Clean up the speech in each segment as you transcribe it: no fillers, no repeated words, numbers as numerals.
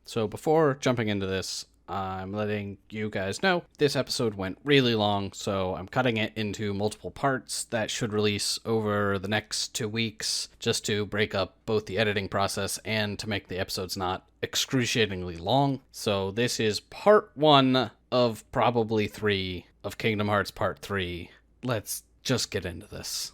So before jumping into this, I'm letting you guys know this episode went really long, so I'm cutting it into multiple parts that should release over the next 2 weeks just to break up both the editing process and to make the episodes not excruciatingly long. So this is part 1 of probably 3 of Kingdom Hearts Part 3. Let's just get into this.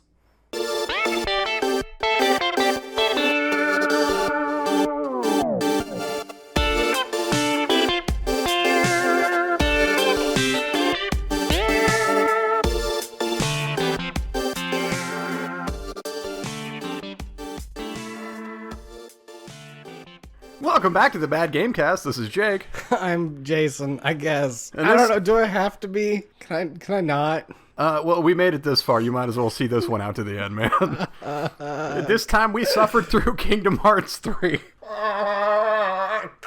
Welcome back to the Bad Gamecast. This is Jake. I'm Jason, I guess. And I don't know, do I have to be? Can I not? Well, we made it this far. You might as well see this one out to the end, man. This time we suffered through Kingdom Hearts 3.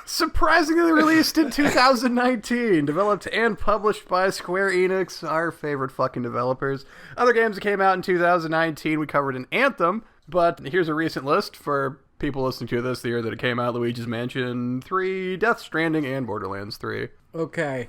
Surprisingly released in 2019. Developed and published by Square Enix, our favorite fucking developers. Other games that came out in 2019, we covered in Anthem. But here's a recent list for people listening to this, the year that it came out: Luigi's Mansion 3, Death Stranding, and Borderlands 3. Okay.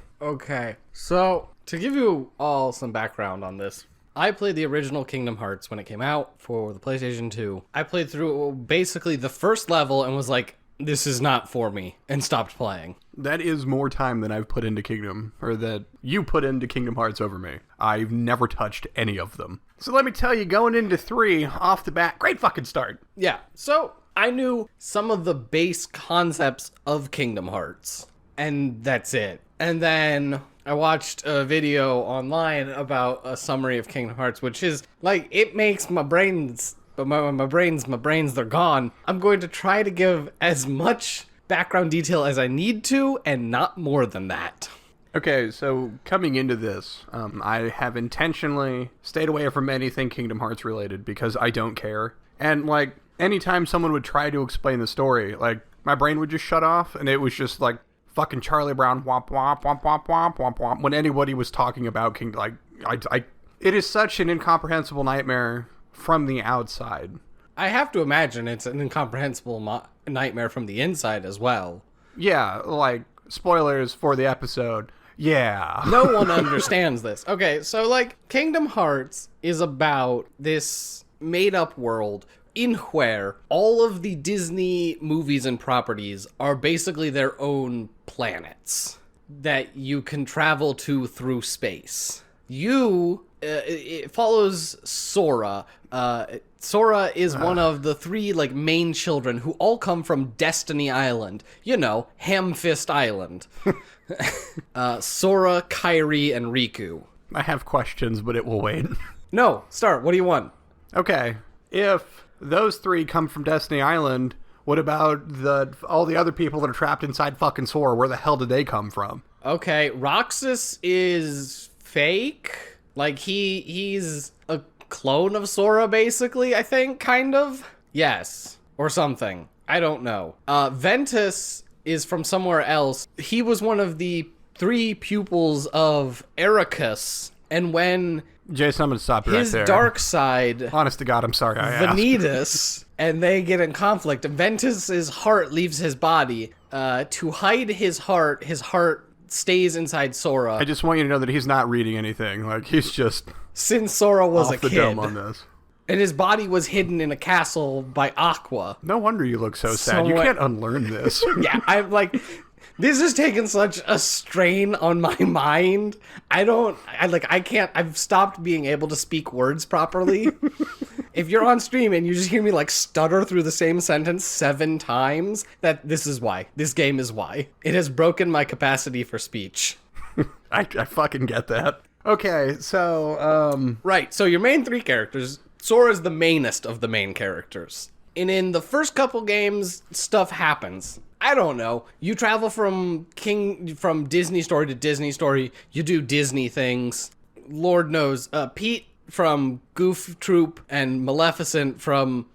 So, to give you all some background on this, I played the original Kingdom Hearts when it came out for the PlayStation 2. I played through basically the first level and was like, this is not for me, and stopped playing. That is more time than I've put into Kingdom, or that you put into Kingdom Hearts over me. I've never touched any of them. So let me tell you, going into 3, off the bat, great fucking start. Yeah, so I knew some of the base concepts of Kingdom Hearts, and that's it. And then I watched a video online about a summary of Kingdom Hearts, which is, like, it makes my brains, but my brains, they're gone. I'm going to try to give as much background detail as I need to, and not more than that. Okay, so coming into this, I have intentionally stayed away from anything Kingdom Hearts related because I don't care. And, like, anytime someone would try to explain the story, like, my brain would just shut off, and it was just like fucking Charlie Brown womp womp womp womp womp womp womp when anybody was talking about King. Like, it is such an incomprehensible nightmare from the outside. I have to imagine it's an incomprehensible nightmare from the inside as well. Yeah, like, spoilers for the episode. Yeah. No one understands this. Okay, so, like, Kingdom Hearts is about this made-up world in where all of the Disney movies and properties are basically their own planets that you can travel to through space. It follows Sora. Sora is one of the 3, like, main children who all come from Destiny Island. You know, Ham-Fist Island. Sora, Kairi, and Riku. I have questions, but it will wait. No, start. What do you want? Okay, if those 3 come from Destiny Island, what about all the other people that are trapped inside fucking Sora? Where the hell did they come from? Okay, Roxas is fake. Like, he's a clone of Sora, basically, I think, kind of? Yes. Or something. I don't know. Ventus is from somewhere else. He was one of the 3 pupils of Ericus, and when Jason, I'm going to stop you right there. His dark side, honest to God, I'm sorry I asked. Vanitas, and they get in conflict. Ventus's heart leaves his body. To hide his heart stays inside Sora. I just want you to know that he's not reading anything. Like, he's just since Sora was off a the kid. dome on this. And his body was hidden in a castle by Aqua. No wonder you look so sad. You can't unlearn this. Yeah, I'm like, this has taken such a strain on my mind. I've stopped being able to speak words properly. If you're on stream and you just hear me, like, stutter through the same sentence 7 times, this is why. This game is why. It has broken my capacity for speech. I fucking get that. Okay, so, Right, so your main 3 characters, Sora's the mainest of the main characters. And in the first couple games, stuff happens. I don't know. You travel from Disney story to Disney story. You do Disney things. Lord knows. Pete from Goof Troop and Maleficent from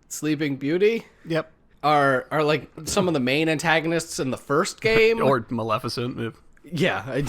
Sleeping Beauty. Yep. Are like some of the main antagonists in the first game. Or Maleficent. Yeah.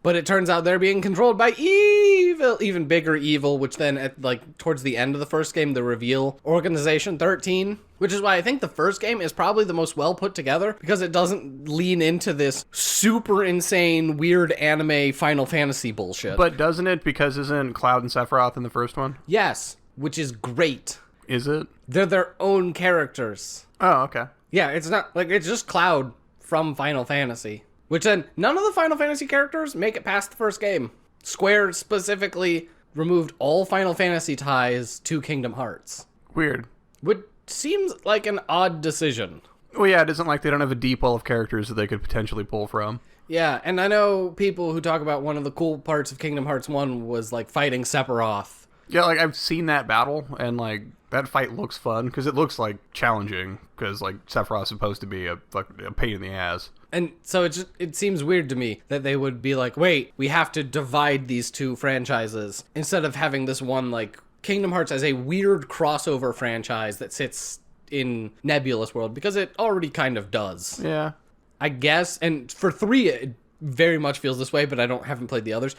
But it turns out they're being controlled by evil even bigger evil, which then at like towards the end of the first game, the reveal Organization 13, which is why I think the first game is probably the most well put together, because it doesn't lean into this super insane, weird anime Final Fantasy bullshit. But doesn't it? Because isn't Cloud and Sephiroth in the first one? Yes, which is great. Is it? They're their own characters. Oh, okay. Yeah, it's not like it's just Cloud from Final Fantasy. Which then, none of the Final Fantasy characters make it past the first game. Square specifically removed all Final Fantasy ties to Kingdom Hearts. Weird. Which seems like an odd decision. Well, yeah, it isn't like they don't have a deep well of characters that they could potentially pull from. Yeah, and I know people who talk about one of the cool parts of Kingdom Hearts 1 was, like, fighting Sephiroth. Yeah, like, I've seen that battle, and, like, that fight looks fun, because it looks, like, challenging, because, like, Sephiroth's supposed to be a pain in the ass. And so it seems weird to me that they would be like, wait, we have to divide these two franchises, instead of having this one, like, Kingdom Hearts as a weird crossover franchise that sits in Nebulous World, because it already kind of does. Yeah. I guess, and for 3, it very much feels this way, but haven't played the others.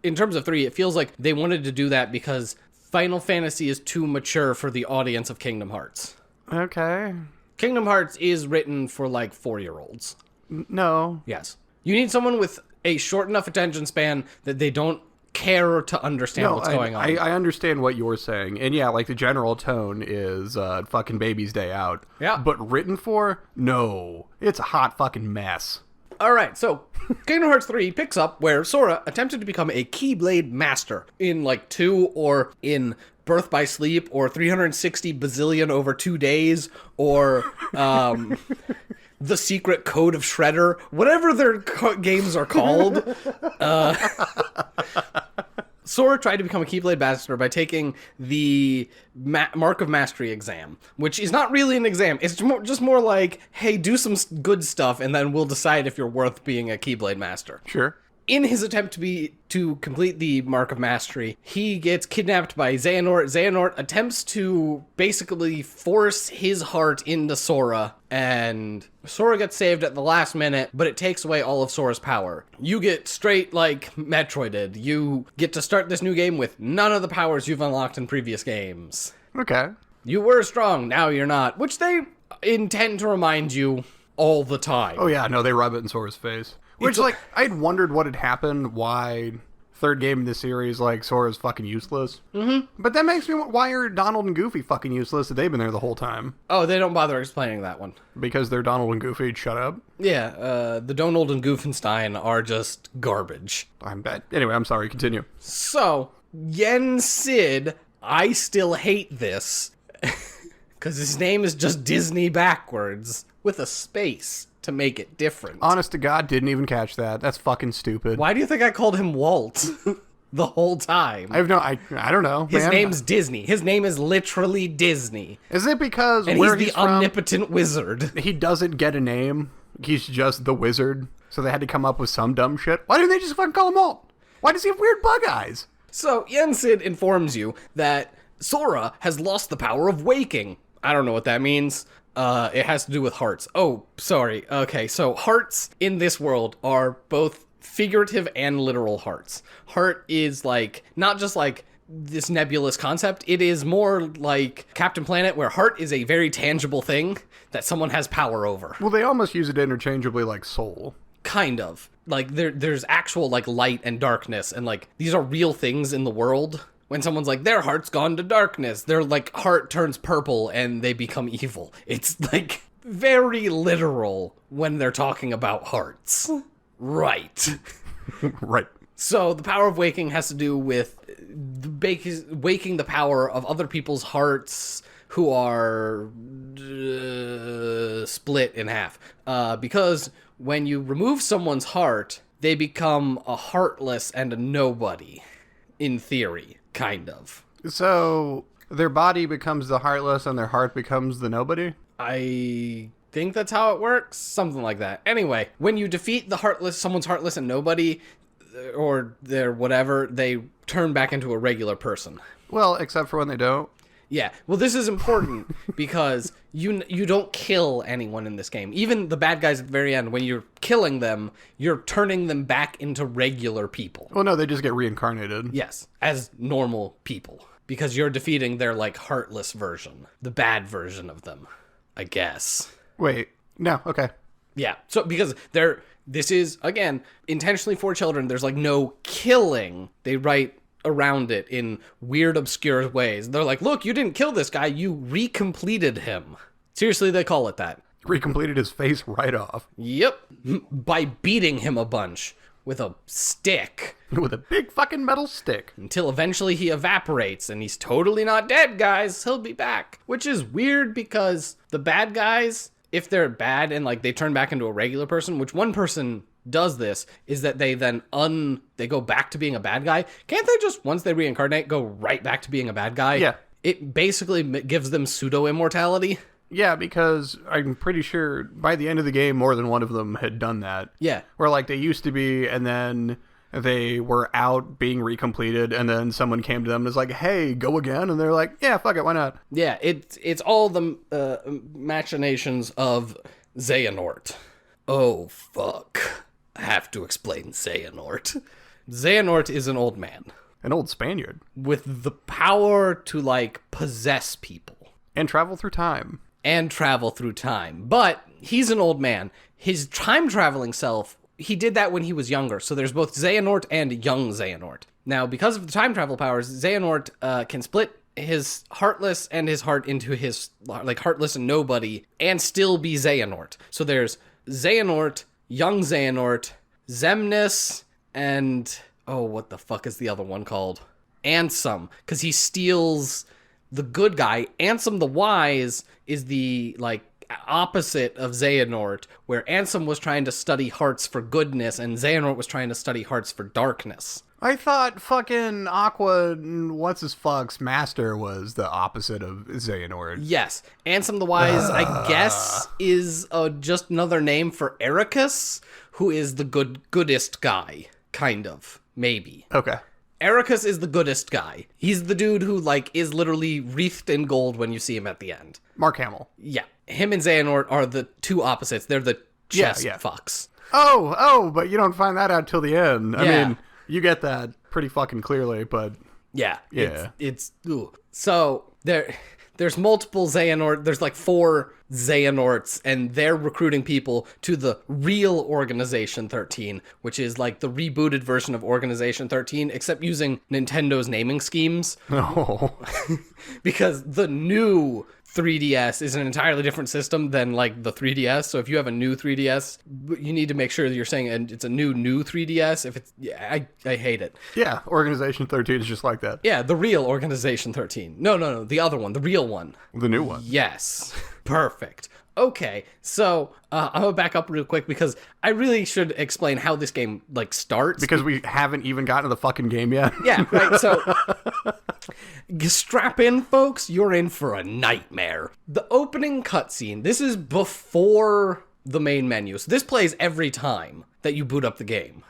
In terms of 3, it feels like they wanted to do that because Final Fantasy is too mature for the audience of Kingdom Hearts. Okay. Kingdom Hearts is written for, like, 4-year-olds. No. Yes. You need someone with a short enough attention span that they don't care to understand what's going on. I understand what you're saying. And yeah, like the general tone is fucking Baby's Day Out. Yeah. But written for? No. It's a hot fucking mess. All right, so Kingdom Hearts 3 picks up where Sora attempted to become a Keyblade Master in like 2 or in Birth by Sleep or 360 bazillion over 2 days or The Secret Code of Shredder, whatever their games are called. Sora tried to become a Keyblade Master by taking the Mark of Mastery exam, which is not really an exam. It's just more like, hey, do some good stuff, and then we'll decide if you're worth being a Keyblade Master. Sure. In his attempt to complete the Mark of Mastery, he gets kidnapped by Xehanort. Xehanort attempts to basically force his heart into Sora, and Sora gets saved at the last minute, but it takes away all of Sora's power. You get straight, like, Metroid did. You get to start this new game with none of the powers you've unlocked in previous games. Okay. You were strong, now you're not, which they intend to remind you all the time. Oh yeah, no, they rub it in Sora's face. Which, like, I'd wondered what had happened, why third game in the series, like, Sora's fucking useless. Mm-hmm. But that makes me wonder, why are Donald and Goofy fucking useless if they've been there the whole time? Oh, they don't bother explaining that one. Because they're Donald and Goofy, shut up. Yeah, the Donald and Goofenstein are just garbage. I'm bad. Anyway, I'm sorry, continue. So, Yen Sid, I still hate this, because his name is just Disney backwards, with a space to make it different. Honest to God, didn't even catch that. That's fucking stupid. Why do you think I called him Walt the whole time? I don't know. His name's Disney. His name is literally Disney. Is it because and where he's the omnipotent wizard? He doesn't get a name. He's just the wizard. So they had to come up with some dumb shit. Why didn't they just fucking call him Walt? Why does he have weird bug eyes? So Yen Sid informs you that Sora has lost the power of waking. I don't know what that means. It has to do with hearts. Oh, sorry. Okay, so hearts in this world are both figurative and literal hearts. Heart is like, not just like this nebulous concept, it is more like Captain Planet, where heart is a very tangible thing that someone has power over. Well, they almost use it interchangeably like soul. Kind of. Like, there's actual, like, light and darkness, and, like, these are real things in the world. When someone's like, their heart's gone to darkness, their, like, heart turns purple and they become evil. It's, like, very literal when they're talking about hearts. Right. Right. So the power of waking has to do with waking the power of other people's hearts who are split in half. Because when you remove someone's heart, they become a heartless and a nobody, in theory. Kind of. So their body becomes the heartless and their heart becomes the nobody? I think that's how it works. Something like that. Anyway, when you defeat someone's heartless and nobody, or their whatever, they turn back into a regular person. Well, except for when they don't. Yeah, well, this is important because you don't kill anyone in this game. Even the bad guys at the very end, when you're killing them, you're turning them back into regular people. Well, no, they just get reincarnated. Yes, as normal people. Because you're defeating their, like, heartless version. The bad version of them, I guess. Wait, no, okay. Yeah, so because this is, again, intentionally for children. There's, like, no killing. They write around it in weird, obscure ways. They're like, look, you didn't kill this guy. You recompleted him. Seriously, they call it that. Recompleted his face right off. Yep. By beating him a bunch with a stick. With a big fucking metal stick. Until eventually he evaporates and he's totally not dead, guys. He'll be back. Which is weird because the bad guys, if they're bad and like they turn back into a regular person, which one person does this, is that they then they go back to being a bad guy. Can't they just, once they reincarnate, go right back to being a bad guy? Yeah. It basically gives them pseudo-immortality. Yeah, because I'm pretty sure by the end of the game, more than one of them had done that. Yeah. Where, like, they used to be, and then they were out being recompleted, and then someone came to them and was like, hey, go again? And they're like, yeah, fuck it, why not? Yeah, it's all the machinations of Xehanort. Oh, fuck. I have to explain Xehanort. Xehanort is an old man. An old Spaniard. With the power to, like, possess people. And travel through time. And travel through time. But he's an old man. His time-traveling self, he did that when he was younger. So there's both Xehanort and young Xehanort. Now, because of the time travel powers, Xehanort can split his Heartless and his heart into his, like, Heartless and Nobody, and still be Xehanort. So there's Xehanort, young Xehanort, Xemnas, and... oh, what the fuck is the other one called? Ansem, because he steals the good guy. Ansem the Wise is the, like, opposite of Xehanort, where Ansem was trying to study hearts for goodness, and Xehanort was trying to study hearts for darkness. I thought fucking Aqua, what's-his-fuck's master was the opposite of Xehanort. Yes. Ansem the Wise, I guess, is just another name for Ericus, who is the goodest guy. Kind of. Maybe. Okay. Ericus is the goodest guy. He's the dude who, like, is literally wreathed in gold when you see him at the end. Mark Hamill. Yeah. Him and Xehanort are the two opposites. They're the chest fucks. Oh, but you don't find that out till the end. I Yeah. mean, you get that pretty fucking clearly, but... Yeah. Yeah. It's ooh. So, there's multiple Xehanort. There's, like, 4 Xehanorts, and they're recruiting people to the real Organization 13, which is, like, the rebooted version of Organization 13, except using Nintendo's naming schemes. Oh. Because the new 3DS is an entirely different system than, like, the 3DS. So if you have a new 3DS, you need to make sure that you're saying it's a new 3DS. If it's, yeah, I hate it. Yeah, Organization 13 is just like that. Yeah, the real Organization 13. No, the other one, the real one. The new one. Yes. Perfect. Okay, so I'm gonna back up real quick because I really should explain how this game, like, starts. Because we haven't even gotten to the fucking game yet. Yeah, right, so strap in, folks, you're in for a nightmare. The opening cutscene, this is before the main menu, so this plays every time that you boot up the game.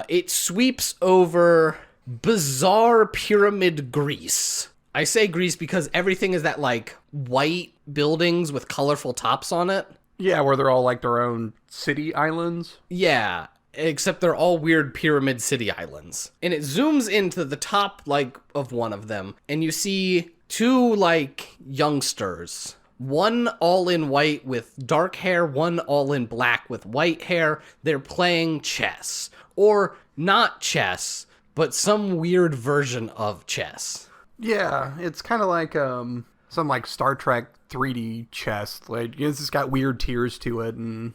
It sweeps over bizarre pyramid Greece. I say Greece because everything is that, like, white buildings with colorful tops on it. Yeah, where they're all like their own city islands. Yeah, except they're all weird pyramid city islands. And it zooms into the top, like, of one of them, and you see 2, like, youngsters. One all in white with dark hair, one all in black with white hair. They're playing chess. Or not chess, but some weird version of chess. Yeah, it's kind of like some like Star Trek 3D chess. Like, it's just got weird tiers to it, and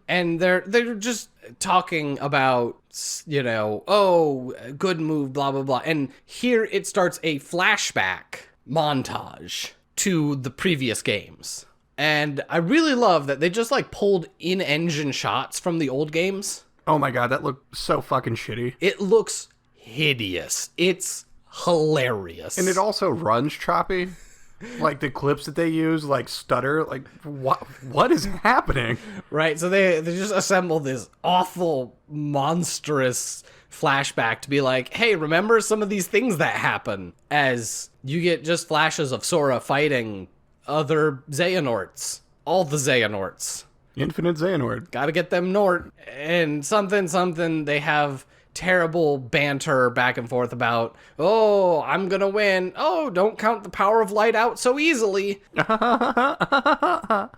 And they're just talking about, you know, oh, good move, blah blah blah. And here it starts a flashback montage to the previous games. And I really love that they just, like, pulled in-engine shots from the old games. oh my god, that looked so fucking shitty. It looks hideous. It's hilarious. And it also runs choppy. Like, the clips that they use, like, stutter. Like, what is happening? Right, so they just assemble this awful, monstrous flashback to be like, hey, remember some of these things that happen, as you get just flashes of Sora fighting other Xehanorts. All the Xehanorts. Infinite Xehanort. Gotta get them Nort. And something, they have terrible banter back and forth about, oh, I'm gonna win. Oh, don't count the power of light out so easily. Yeah.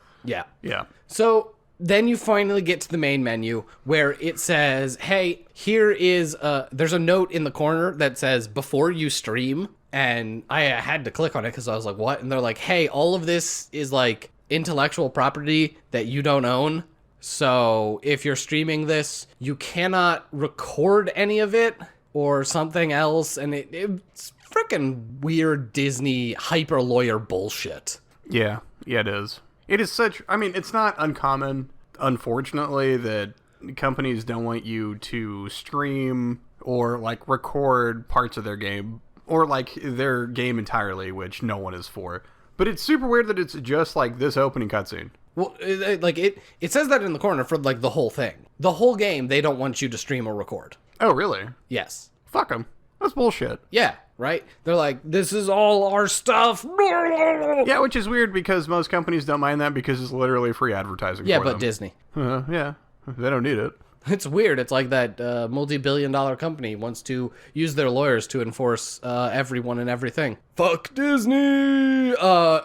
Yeah. So then you finally get to the main menu where it says, hey, here is there's a note in the corner that says before you stream. And I had to click on it because I was like, what? And they're like, hey, all of this is like intellectual property that you don't own. So if you're streaming this, you cannot record any of it or something else. And it's freaking weird Disney hyper lawyer bullshit. Yeah. Yeah, it is. It is such, I mean, it's not uncommon, unfortunately, that companies don't want you to stream or like record parts of their game or like their game entirely, which no one is for. But it's super weird that it's just like this opening cutscene. Well, it says that in the corner for like the whole thing. The whole game, they don't want you to stream or record. Oh, really? Yes. Fuck them. That's bullshit. Yeah, right? They're like, this is all our stuff. Yeah, which is weird because most companies don't mind that because it's literally free advertising Yeah, for but them. Disney. Yeah, they don't need it. It's weird. It's like that multi-billion-dollar company wants to use their lawyers to enforce everyone and everything. Fuck Disney!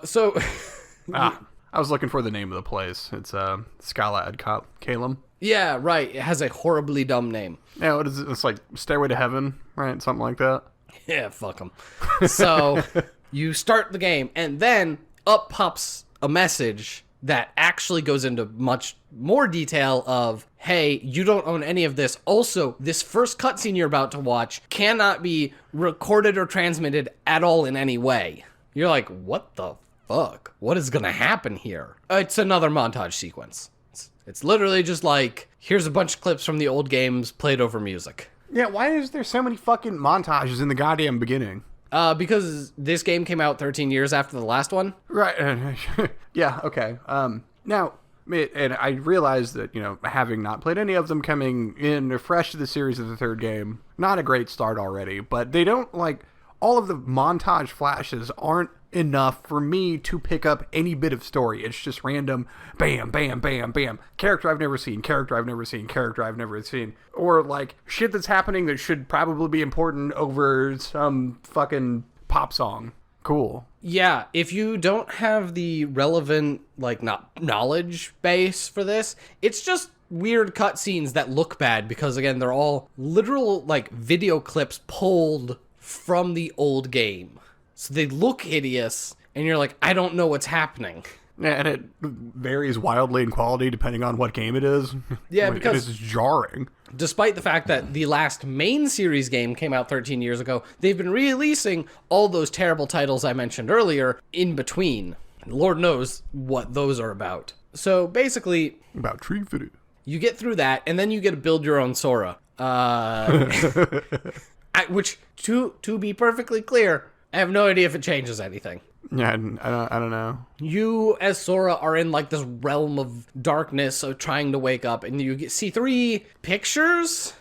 So... I was looking for the name of the place. It's Scala ad Calum. Yeah, right. It has a horribly dumb name. Yeah, what is it? It's like Stairway to Heaven, right? Something like that. Yeah, fuck them. So you start the game, and then up pops a message that actually goes into much more detail of, hey, you don't own any of this. Also, this first cutscene you're about to watch cannot be recorded or transmitted at all in any way. You're like, what the fuck? What is gonna happen here? It's another montage sequence. It's literally just like, here's a bunch of clips from the old games played over music. Yeah, why is there so many fucking montages in the goddamn beginning? Because this game came out 13 years after the last one. Right. Yeah, okay. Now, and I realize that, you know, having not played any of them, coming in fresh to the series of the third game, not a great start already, but they don't, like, all of the montage flashes aren't enough for me to pick up any bit of story. It's just random bam, bam, bam, bam. Character I've never seen, character I've never seen, character I've never seen. Or like shit that's happening that should probably be important over some fucking pop song. Cool. Yeah, if you don't have the relevant, like, knowledge base for this, it's just weird cutscenes that look bad because, again, they're all literal, like, video clips pulled from the old game. So they look hideous, and you're like, I don't know what's happening. Yeah, and it varies wildly in quality depending on what game it is. Yeah, like, because it's jarring. Despite the fact that the last main series game came out 13 years ago, they've been releasing all those terrible titles I mentioned earlier in between. Lord knows what those are about. So basically, About Tree Fitty. you get through that, and then you get to build your own Sora. Which, to be perfectly clear, I have no idea if it changes anything. Yeah, I don't know. You, as Sora, are in, like, this realm of darkness of trying to wake up, and you see 3 pictures,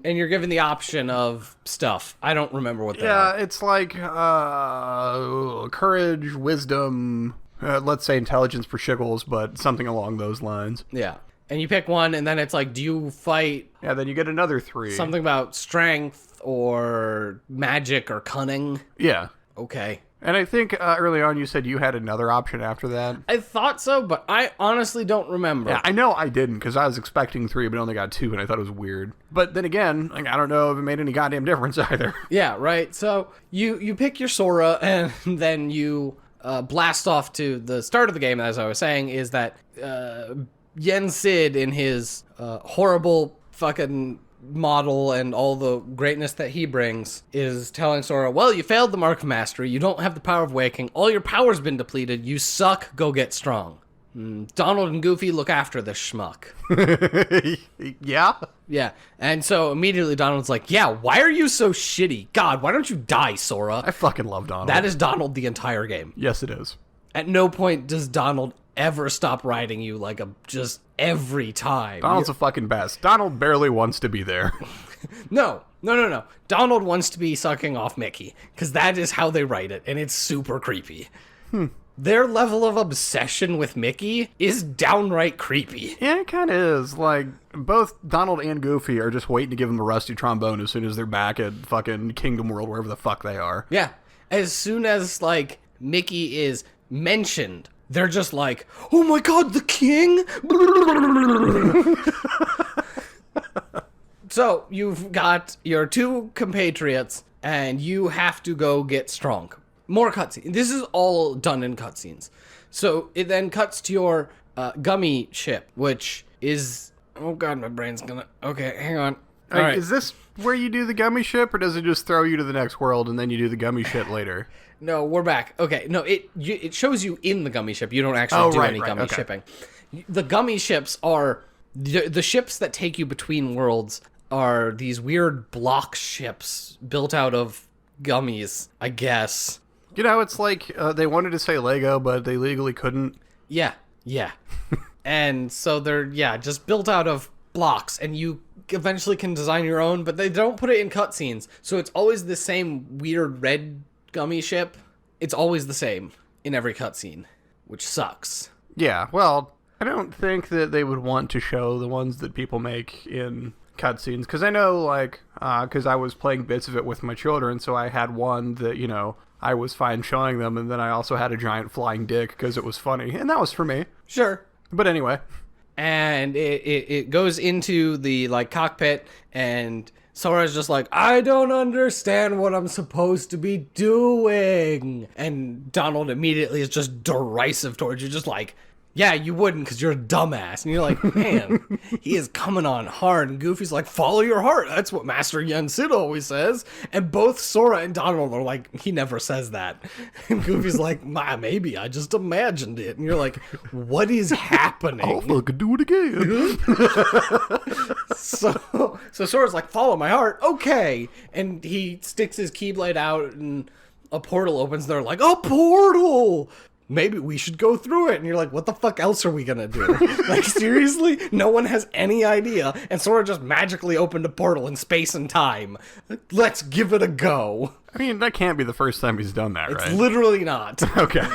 and you're given the option of stuff. I don't remember what they are. Yeah, it's like courage, wisdom, let's say intelligence for shiggles, but something along those lines. Yeah. And you pick one, and then it's like, do you fight Yeah, then you get another 3. something about strength or magic or cunning? Yeah. Okay. And I think early on you said you had another option after that. I thought so, but I honestly don't remember. Yeah, I know I didn't because I was expecting 3, but only got 2, and I thought it was weird. But then again, like, I don't know if it made any goddamn difference either. Yeah, right. So you pick your Sora, and then you blast off to the start of the game, as I was saying, is that Yen Sid, in his horrible fucking model and all the greatness that he brings, is telling Sora, well, you failed the Mark of Mastery, you don't have the power of waking, all your power's been depleted, you suck, go get strong. Donald and Goofy, look after this schmuck. Yeah? Yeah, and so immediately Donald's like, yeah, why are you so shitty? God, why don't you die, Sora? I fucking love Donald. That is Donald the entire game. Yes, it is. At no point does Donald ever stop riding you, like, just every time. Donald's the fucking best. Donald barely wants to be there. No, No. Donald wants to be sucking off Mickey, because that is how they write it, and it's super creepy. Their level of obsession with Mickey is downright creepy. Yeah, it kind of is. Like, both Donald and Goofy are just waiting to give him a rusty trombone as soon as they're back at fucking Kingdom World, wherever the fuck they are. Yeah. As soon as, like, Mickey is mentioned, they're just like, oh my god, the king? So, you've got your two compatriots, and you have to go get strong. More cutscenes. This is all done in cutscenes. So, it then cuts to your gummy ship, which is... Oh god, my brain's gonna... Okay, hang on. All right. Is this where you do the gummy ship, or does it just throw you to the next world and then you do the gummy shit later? No, we're back. Okay, no, it shows you in the gummy ship. You don't actually do any gummy shipping. The gummy ships are... The ships that take you between worlds are these weird block ships built out of gummies, I guess. You know, it's like they wanted to say Lego, but they legally couldn't. Yeah. And so they're, just built out of blocks, and you eventually can design your own, but they don't put it in cutscenes. So it's always the same weird red gummy ship. It's always the same in every cutscene, which sucks. Yeah, well, I don't think that they would want to show the ones that people make in cutscenes, because I know, like, because I was playing bits of it with my children, so I had one that, you know, I was fine showing them, and then I also had a giant flying dick because it was funny, and that was for me. Sure. But anyway. And it goes into the, like, cockpit, and Sora's just like, I don't understand what I'm supposed to be doing. And Donald immediately is just derisive towards you, just like, yeah, you wouldn't because you're a dumbass. And you're like, man, he is coming on hard. And Goofy's like, follow your heart. That's what Master Yen Sid always says. And both Sora and Donald are like, he never says that. And Goofy's like, maybe, I just imagined it. And you're like, what is happening? I'll fucking do it again. So Sora's like, follow my heart. Okay. And he sticks his Keyblade out and a portal opens. They're like, a portal! Maybe we should go through it. And you're like, what the fuck else are we gonna do? Like, seriously? No one has any idea. And Sora just magically opened a portal in space and time. Let's give it a go. I mean, that can't be the first time he's done that, right? It's literally not. Okay.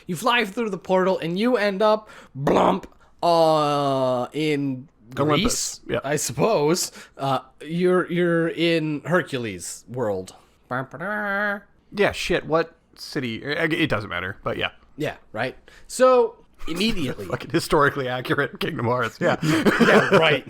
You fly through the portal and you end up, blump, in Greece, Olympus. Yep. I suppose. You're in Hercules world. Yeah, shit, what city? It doesn't matter, but yeah. Yeah, right? So, immediately. Fucking historically accurate Kingdom Hearts, yeah. Yeah, right.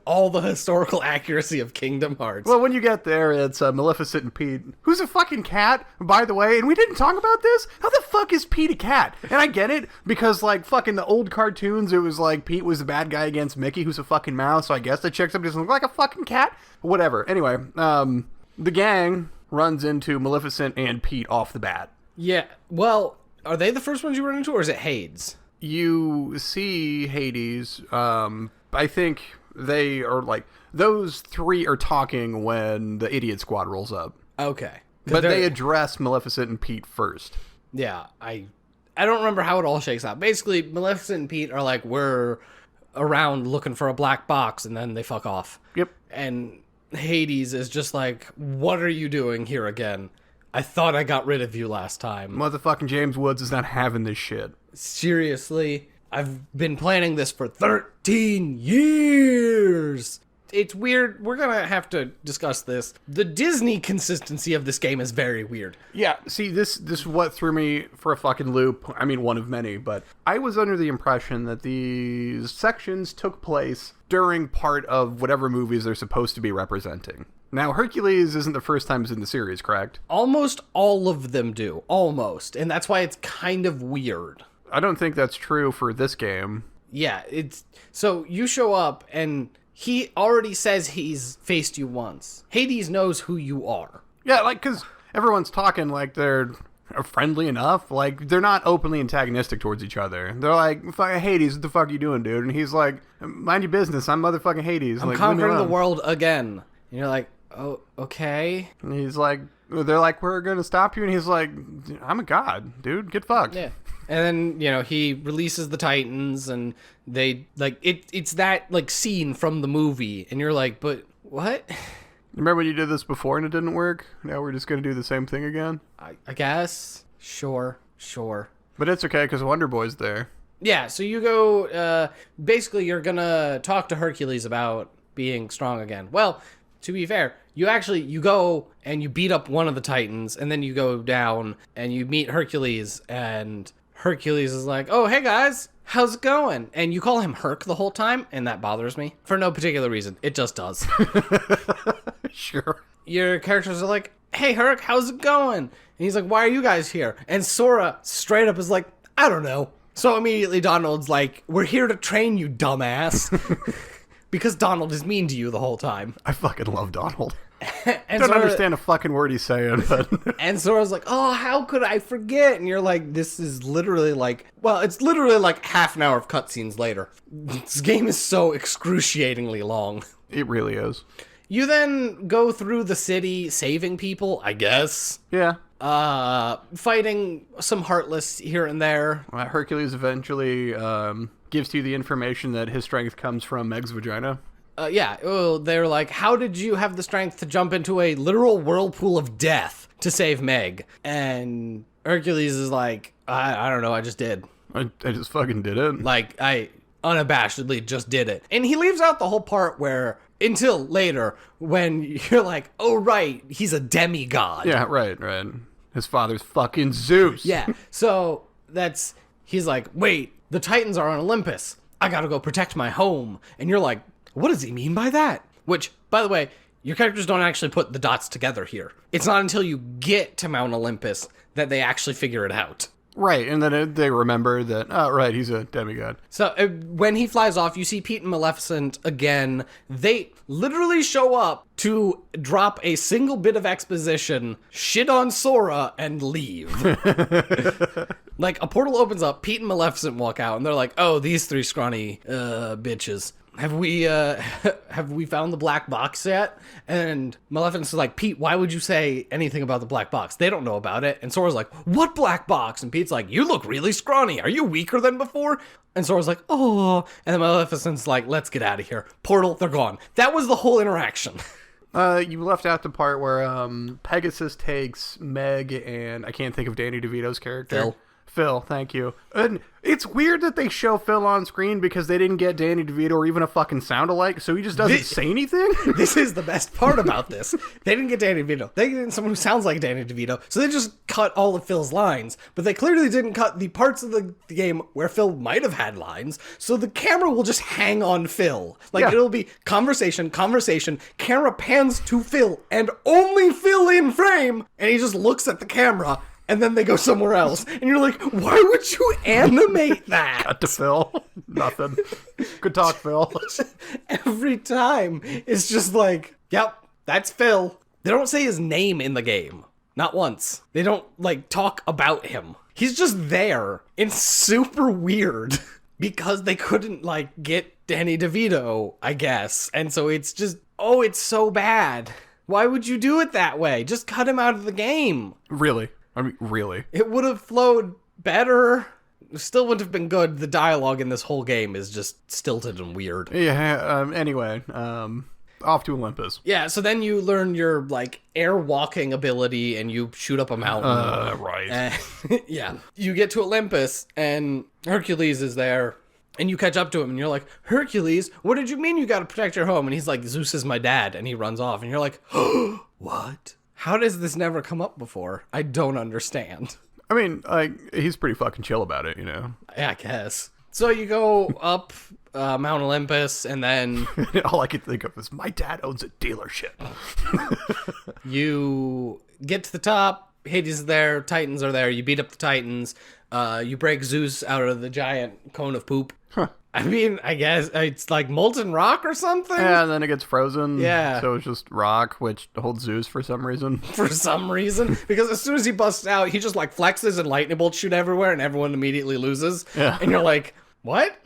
All the historical accuracy of Kingdom Hearts. Well, when you get there, it's Maleficent and Pete, who's a fucking cat, by the way, and we didn't talk about this? How the fuck is Pete a cat? And I get it, because, like, fucking the old cartoons, it was like Pete was the bad guy against Mickey, who's a fucking mouse, so I guess the chick's up doesn't look like a fucking cat? Whatever. Anyway, the gang runs into Maleficent and Pete off the bat. Yeah, well, are they the first ones you run into, or is it Hades? You see Hades, I think they are like, those three are talking when the Idiot Squad rolls up. Okay. But they address Maleficent and Pete first. Yeah, I don't remember how it all shakes out. Basically, Maleficent and Pete are like, we're around looking for a black box, and then they fuck off. Yep. And Hades is just like, what are you doing here again? I thought I got rid of you last time. Motherfucking James Woods is not having this shit. Seriously, I've been planning this for 13 years. It's weird. We're gonna have to discuss this. The Disney consistency of this game is very weird. Yeah, see, this is what threw me for a fucking loop. I mean, one of many, but I was under the impression that these sections took place during part of whatever movies they're supposed to be representing. Now, Hercules isn't the first time it's in the series, correct? Almost all of them do. Almost. And that's why it's kind of weird. I don't think that's true for this game. Yeah, it's... So, you show up, and he already says he's faced you once. Hades knows who you are. Yeah, like, because everyone's talking like they're friendly enough. Like, they're not openly antagonistic towards each other. They're like, fucking Hades, what the fuck are you doing, dude? And he's like, mind your business, I'm motherfucking Hades. I'm like, conquering the world again. And you're like, oh, okay. And he's like, they're like, we're going to stop you. And he's like, I'm a god, dude. Get fucked. Yeah. And then, you know, he releases the Titans and they, like, it's that, like, scene from the movie. And you're like, but what? Remember when you did this before and it didn't work? Now we're just going to do the same thing again? I guess. Sure. But it's okay, because Wonder Boy's there. Yeah, so you go, basically you're gonna talk to Hercules about being strong again. Well, to be fair, you go and you beat up one of the Titans, and then you go down and you meet Hercules, and Hercules is like, oh, hey guys, how's it going? And you call him Herc the whole time, and that bothers me. For no particular reason. It just does. Sure. Your characters are like, hey Herc, how's it going? And he's like, why are you guys here? And Sora straight up is like, I don't know. So immediately Donald's like, we're here to train you, dumbass. Because Donald is mean to you the whole time. I fucking love Donald. And Don't understand a fucking word he's saying, but... And Sora's like, oh, how could I forget? And you're like, this is literally like... Well, it's literally like half an hour of cutscenes later. This game is so excruciatingly long. It really is. You then go through the city saving people, I guess. Yeah. Fighting some Heartless here and there. Hercules eventually gives you the information that his strength comes from Meg's vagina. Yeah, they're like, how did you have the strength to jump into a literal whirlpool of death to save Meg? And Hercules is like, I don't know, I just did. I just fucking did it. Like, I unabashedly just did it. And he leaves out the whole part where, until later, when you're like, oh right, he's a demigod. Yeah, right. His father's fucking Zeus. Yeah, so he's like, wait, the Titans are on Olympus. I gotta go protect my home. And you're like, what does he mean by that? Which, by the way, your characters don't actually put the dots together here. It's not until you get to Mount Olympus that they actually figure it out. Right, and then they remember that, oh, right, he's a demigod. So when he flies off, you see Pete and Maleficent again. They literally show up to drop a single bit of exposition, shit on Sora, and leave. Like, a portal opens up, Pete and Maleficent walk out, and they're like, oh, these three scrawny bitches. Have we found the black box yet? And Maleficent's like, Pete, why would you say anything about the black box? They don't know about it. And Sora's like, what black box? And Pete's like, you look really scrawny. Are you weaker than before? And Sora's like, oh. And then Maleficent's like, let's get out of here. Portal, they're gone. That was the whole interaction. You left out the part where Pegasus takes Meg and I can't think of Danny DeVito's character. Phil, thank you. And it's weird that they show Phil on screen because they didn't get Danny DeVito or even a fucking sound alike, so he just doesn't say anything? This is the best part about this. They didn't get Danny DeVito. They didn't get someone who sounds like Danny DeVito, so they just cut all of Phil's lines. But they clearly didn't cut the parts of the game where Phil might have had lines, so the camera will just hang on Phil. Like, It'll be conversation, camera pans to Phil, and only Phil in frame, and he just looks at the camera, and then they go somewhere else. And you're like, why would you animate that? Cut to Phil. Nothing. Good talk, Phil. Every time, it's just like, yep, that's Phil. They don't say his name in the game. Not once. They don't, like, talk about him. He's just there. It's super weird. Because they couldn't, like, get Danny DeVito, I guess. And so it's just, oh, it's so bad. Why would you do it that way? Just cut him out of the game. Really? I mean, really? It would have flowed better. It still wouldn't have been good. The dialogue in this whole game is just stilted and weird. Yeah, anyway, off to Olympus. Yeah, so then you learn your, like, air walking ability and you shoot up a mountain. Right. And, yeah. You get to Olympus and Hercules is there and you catch up to him and you're like, Hercules, what did you mean you gotta protect your home? And he's like, Zeus is my dad. And he runs off and you're like, what? How does this never come up before? I don't understand. I mean, like, he's pretty fucking chill about it, you know? Yeah, I guess. So you go up Mount Olympus, and then... All I can think of is, my dad owns a dealership. You get to the top, Hades is there, Titans are there, you beat up the Titans, you break Zeus out of the giant cone of poop. Huh. I mean, I guess it's like molten rock or something? Yeah, and then it gets frozen. Yeah. So it's just rock, which holds Zeus for some reason. For some reason. Because as soon as he busts out, he just like flexes and lightning bolts shoot everywhere and everyone immediately loses. Yeah. And you're like, what?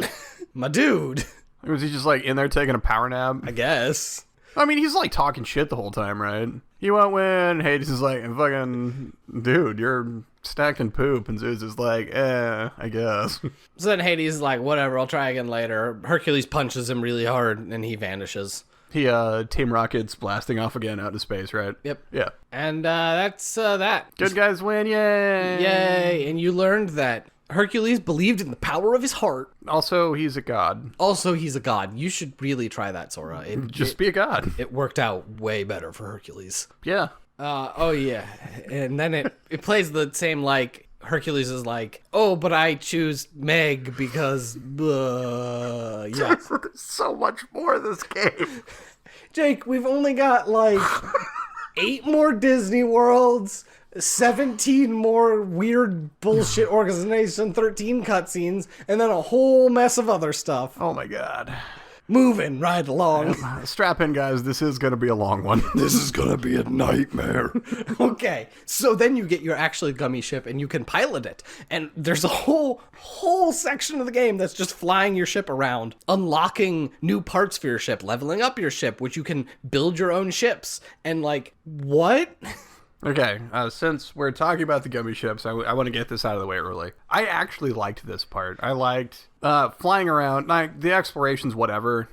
My dude. Was he just like in there taking a power nap? I guess. I mean, he's like talking shit the whole time, right? You won't win. Hades is like, fucking, dude, you're stacked in poop. And Zeus is like, I guess. So then Hades is like, whatever, I'll try again later. Hercules punches him really hard and he vanishes. Team Rocket's blasting off again out into space, right? Yep. Yeah. And that's that. Good guys win, yay! Yay! And you learned that Hercules believed in the power of his heart. Also, he's a god. Also, he's a god. You should really try that, Sora. Just be a god. It worked out way better for Hercules. Yeah. Oh yeah. And then it plays the same, like, Hercules is like, oh, but I choose Meg because, yeah. There's so much more of this game. Jake, we've only got, like, 8 more Disney Worlds, 17 more weird bullshit organization, 13 cutscenes, and then a whole mess of other stuff. Oh my god. Moving right along. Strap in, guys. This is going to be a long one. This is gonna be a nightmare. Okay, so then you get your actual gummy ship and you can pilot it. And there's a whole section of the game that's just flying your ship around, unlocking new parts for your ship, leveling up your ship, which you can build your own ships. And like, what? Okay, since we're talking about the gummy ships, I want to get this out of the way early. I actually liked this part. I liked flying around. Like, the exploration's whatever.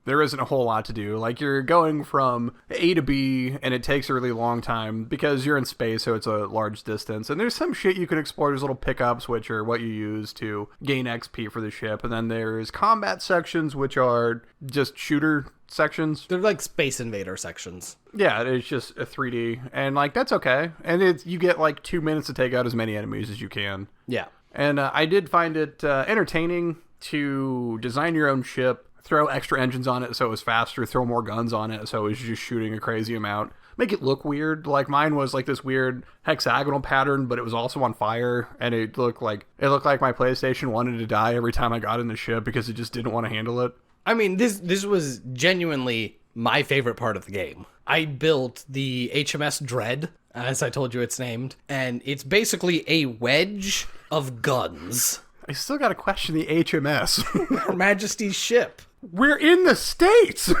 There isn't a whole lot to do. Like, you're going from A to B, and it takes a really long time because you're in space, so it's a large distance. And there's some shit you can explore. There's little pickups, which are what you use to gain XP for the ship. And then there's combat sections, which are just shooter sections. They're like Space Invader sections. Yeah, it's just a 3D, and like that's okay. And you get like 2 minutes to take out as many enemies as you can. Yeah. And I did find it entertaining to design your own ship, throw extra engines on it so it was faster, throw more guns on it so it was just shooting a crazy amount. Make it look weird. Like mine was like this weird hexagonal pattern, but it was also on fire, and it looked like my PlayStation wanted to die every time I got in the ship because it just didn't want to handle it. I mean, this was genuinely my favorite part of the game. I built the HMS Dread, as I told you it's named, and it's basically a wedge of guns. I still got to question the HMS. Her Majesty's ship. We're in the States!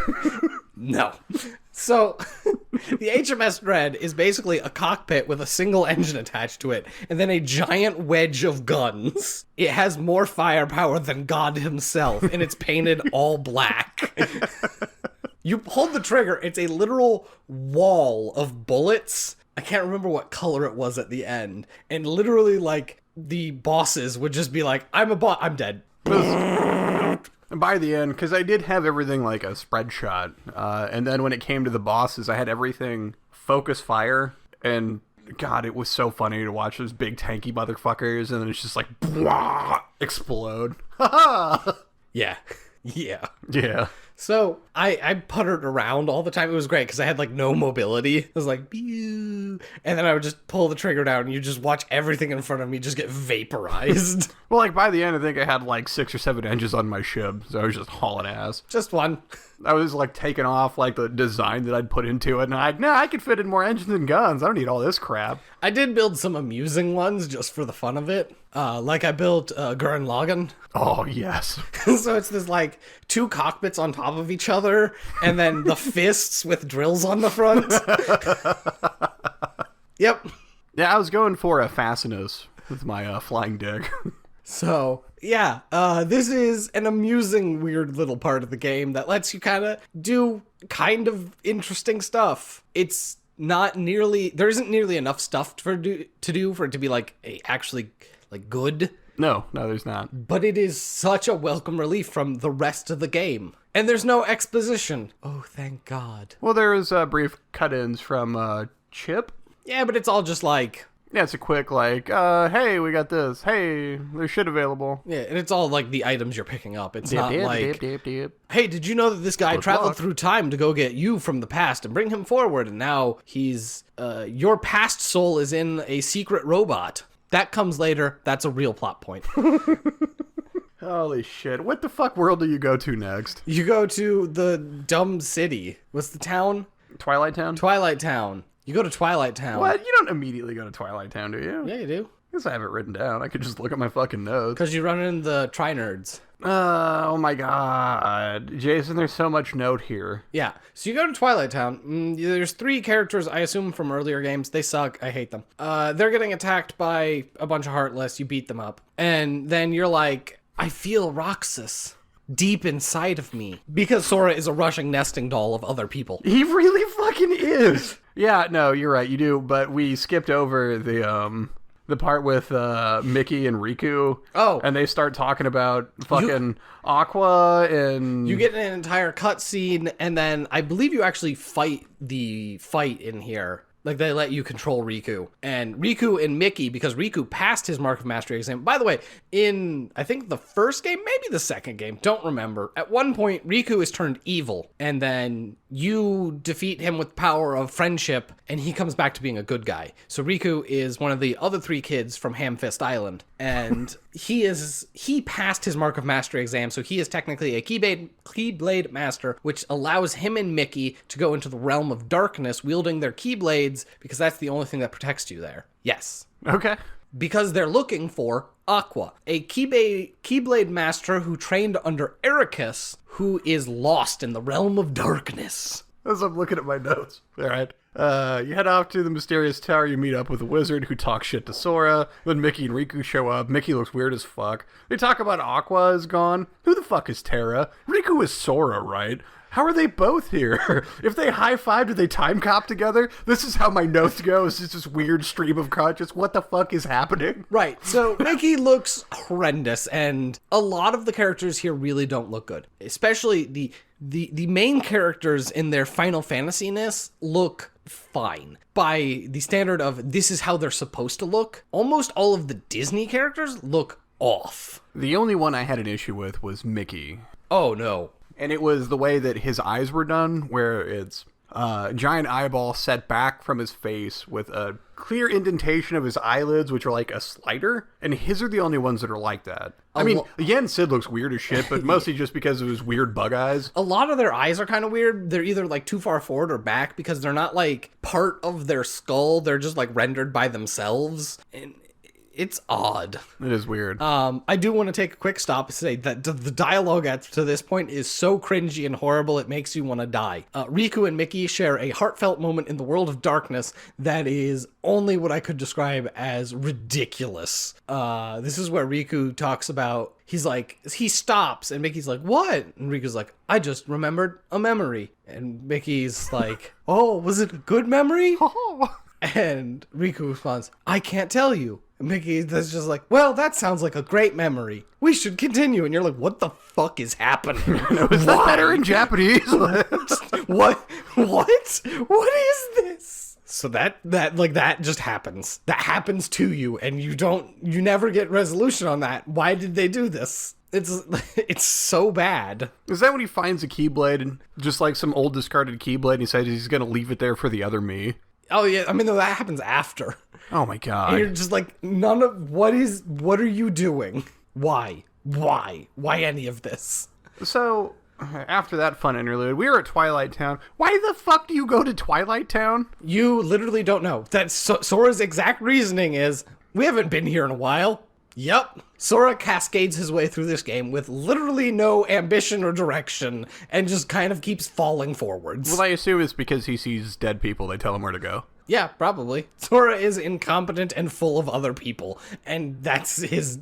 No. So, the HMS Dread is basically a cockpit with a single engine attached to it, and then a giant wedge of guns. It has more firepower than God himself, and it's painted all black. You hold the trigger, it's a literal wall of bullets. I can't remember what color it was at the end. And literally, like, the bosses would just be like, I'm dead. And by the end, because I did have everything like a spread shot, and then when it came to the bosses, I had everything focus fire, and God, it was so funny to watch those big tanky motherfuckers, and then it's just like, blah, explode. Yeah. Yeah. Yeah. So I puttered around all the time. It was great because I had like no mobility. It was like, pew, and then I would just pull the trigger down and you just watch everything in front of me just get vaporized. Well, like by the end, I think I had like 6 or 7 engines on my ship, so I was just hauling ass. Just one. I was like taking off like the design that I'd put into it, and I could fit in more engines and guns. I don't need all this crap. I did build some amusing ones just for the fun of it. Like I built Gurren Lagann. Oh, yes. So it's this like 2 cockpits on top of each other, and then the fists with drills on the front. Yep. Yeah, I was going for a Facinus with my flying dick. So, yeah, this is an amusing, weird little part of the game that lets you kind of do kind of interesting stuff. It's not nearly, there isn't nearly enough stuff to do for it to be like actually like good. No, there's not. But it is such a welcome relief from the rest of the game. And there's no exposition. Oh, thank God. Well, there is brief cut-ins from Chip. Yeah, but it's all just like... Yeah, it's a quick like, hey, we got this. Hey, there's shit available. Yeah, and it's all like the items you're picking up. It's not like, dip. hey, did you know that this guy traveled through time to go get you from the past and bring him forward, and now he's, your past soul is in a secret robot. That comes later. That's a real plot point. Holy shit. What the fuck world do you go to next? You go to the dumb city. What's the town? Twilight Town? Twilight Town. You go to Twilight Town. What? You don't immediately go to Twilight Town, do you? Yeah, you do. I guess I have it written down. I could just look at my fucking notes. Because you run into the Tri-Nerds. Oh my god. Jason, there's so much note here. Yeah. So you go to Twilight Town. There's 3 characters, I assume, from earlier games. They suck. I hate them. They're getting attacked by a bunch of Heartless. You beat them up. And then you're like, I feel Roxas. deep inside of me. Because Sora is a rushing nesting doll of other people. He really fucking is. Yeah, no, you're right, you do. But we skipped over the part with Mickey and Riku. Oh. And they start talking about fucking Aqua and... You get an entire cutscene, and then I believe you actually fight the fight in here. Like, they let you control Riku. And Riku and Mickey, because Riku passed his Mark of Mastery exam. By the way, in, I think, the first game, maybe the second game, don't remember. At one point, Riku is turned evil. And then you defeat him with power of friendship, and he comes back to being a good guy. So Riku is one of the other 3 kids from Hamfist Island. And he passed his Mark of Mastery exam, so he is technically a Keyblade Master, which allows him and Mickey to go into the realm of darkness, wielding their Keyblades, because that's the only thing that protects you there. Yes. Okay. Because they're looking for Aqua, a Keyblade Master who trained under Ericus, who is lost in the realm of darkness. As I'm looking at my notes. All right. You head off to the mysterious tower. You meet up with a wizard who talks shit to Sora. Then Mickey and Riku show up. Mickey looks weird as fuck. They talk about Aqua is gone. Who the fuck is Terra? Riku is Sora, right? How are they both here? If they high-five, do they time cop together? This is how my notes go. It's just this weird stream of conscious. What the fuck is happening? Right, so Mickey looks horrendous, and a lot of the characters here really don't look good. Especially the main characters in their Final Fantasy-ness look fine. By the standard of this is how they're supposed to look, almost all of the Disney characters look off. The only one I had an issue with was Mickey. Oh, no. And it was the way that his eyes were done, where it's a giant eyeball set back from his face with a clear indentation of his eyelids, which are like a slider. And his are the only ones that are like that. I mean, Yen Sid looks weird as shit, but mostly just because of his weird bug eyes. A lot of their eyes are kind of weird. They're either like too far forward or back because they're not like part of their skull. They're just like rendered by themselves. And it's odd. It is weird. I do want to take a quick stop and say that the dialogue to this point is so cringy and horrible it makes you want to die. Riku and Mickey share a heartfelt moment in the world of darkness that is only what I could describe as ridiculous. This is where Riku talks about, he stops and Mickey's like, what? And Riku's like, I just remembered a memory. And Mickey's like, oh, was it a good memory? And Riku responds, I can't tell you. And Mickey that's just like, well, that sounds like a great memory. We should continue. And you're like, what the fuck is happening? Is that better in Japanese? What? What is this? So that just happens. That happens to you, and you never get resolution on that. Why did they do this? It's so bad. Is that when he finds a Keyblade and just like some old discarded Keyblade and he says he's going to leave it there for the other me? Oh yeah, I mean that happens after. Oh my god. And you're just like, what are you doing? Why any of this? So, after that fun interlude, we were at Twilight Town. Why the fuck do you go to Twilight Town? You literally don't know. That's Sora's exact reasoning is, we haven't been here in a while. Yep. Sora cascades his way through this game with literally no ambition or direction and just kind of keeps falling forwards. Well, I assume it's because he sees dead people, they tell him where to go. Yeah, probably. Sora is incompetent and full of other people, and that's his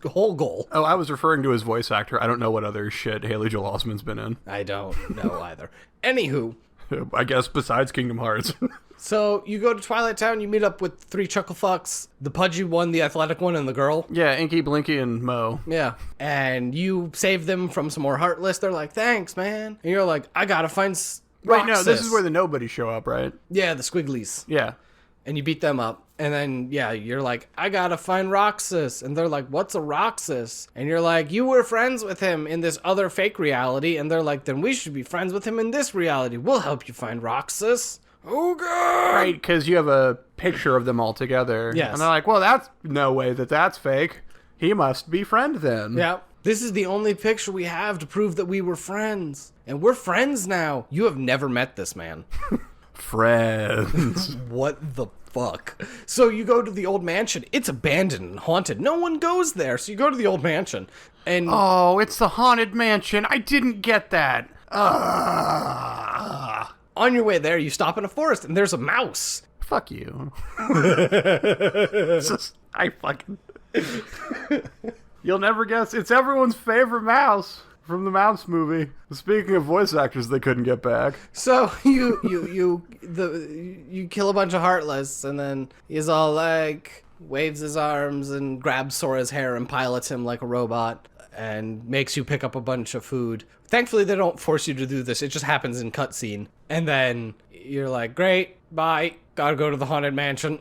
whole goal. Oh, I was referring to his voice actor. I don't know what other shit Haley Joel Osment's been in. I don't know either. Anywho. I guess besides Kingdom Hearts. So, you go to Twilight Town, you meet up with 3 chuckle fucks, the pudgy one, the athletic one, and the girl. Yeah, Inky, Blinky, and Mo. Yeah. And you save them from some more Heartless. They're like, thanks, man. And you're like, I gotta find Wait, no, this is where the nobodies show up, right? Yeah, the Squigglies. Yeah. And you beat them up. And then, yeah, you're like, I gotta find Roxas. And they're like, what's a Roxas? And you're like, you were friends with him in this other fake reality. And they're like, then we should be friends with him in this reality. We'll help you find Roxas. Oh, God! Right, because you have a picture of them all together. Yes. And they're like, well, that's no way that's fake. He must be friend then. Yeah. This is the only picture we have to prove that we were friends. And we're friends now. You have never met this man. Friends. What the fuck? So you go to the old mansion. It's abandoned and haunted. No one goes there. So you go to the old mansion. And oh, it's the haunted mansion. I didn't get that. On your way there, you stop in a forest and there's a mouse. Fuck you. I fucking... You'll never guess. It's everyone's favorite mouse. from the Mouse movie. Speaking of voice actors they couldn't get back. So you kill a bunch of Heartless, and then he's all like waves his arms and grabs Sora's hair and pilots him like a robot and makes you pick up a bunch of food. Thankfully, they don't force you to do this. It just happens in cutscene. And then you're like, great, bye, gotta go to the Haunted Mansion.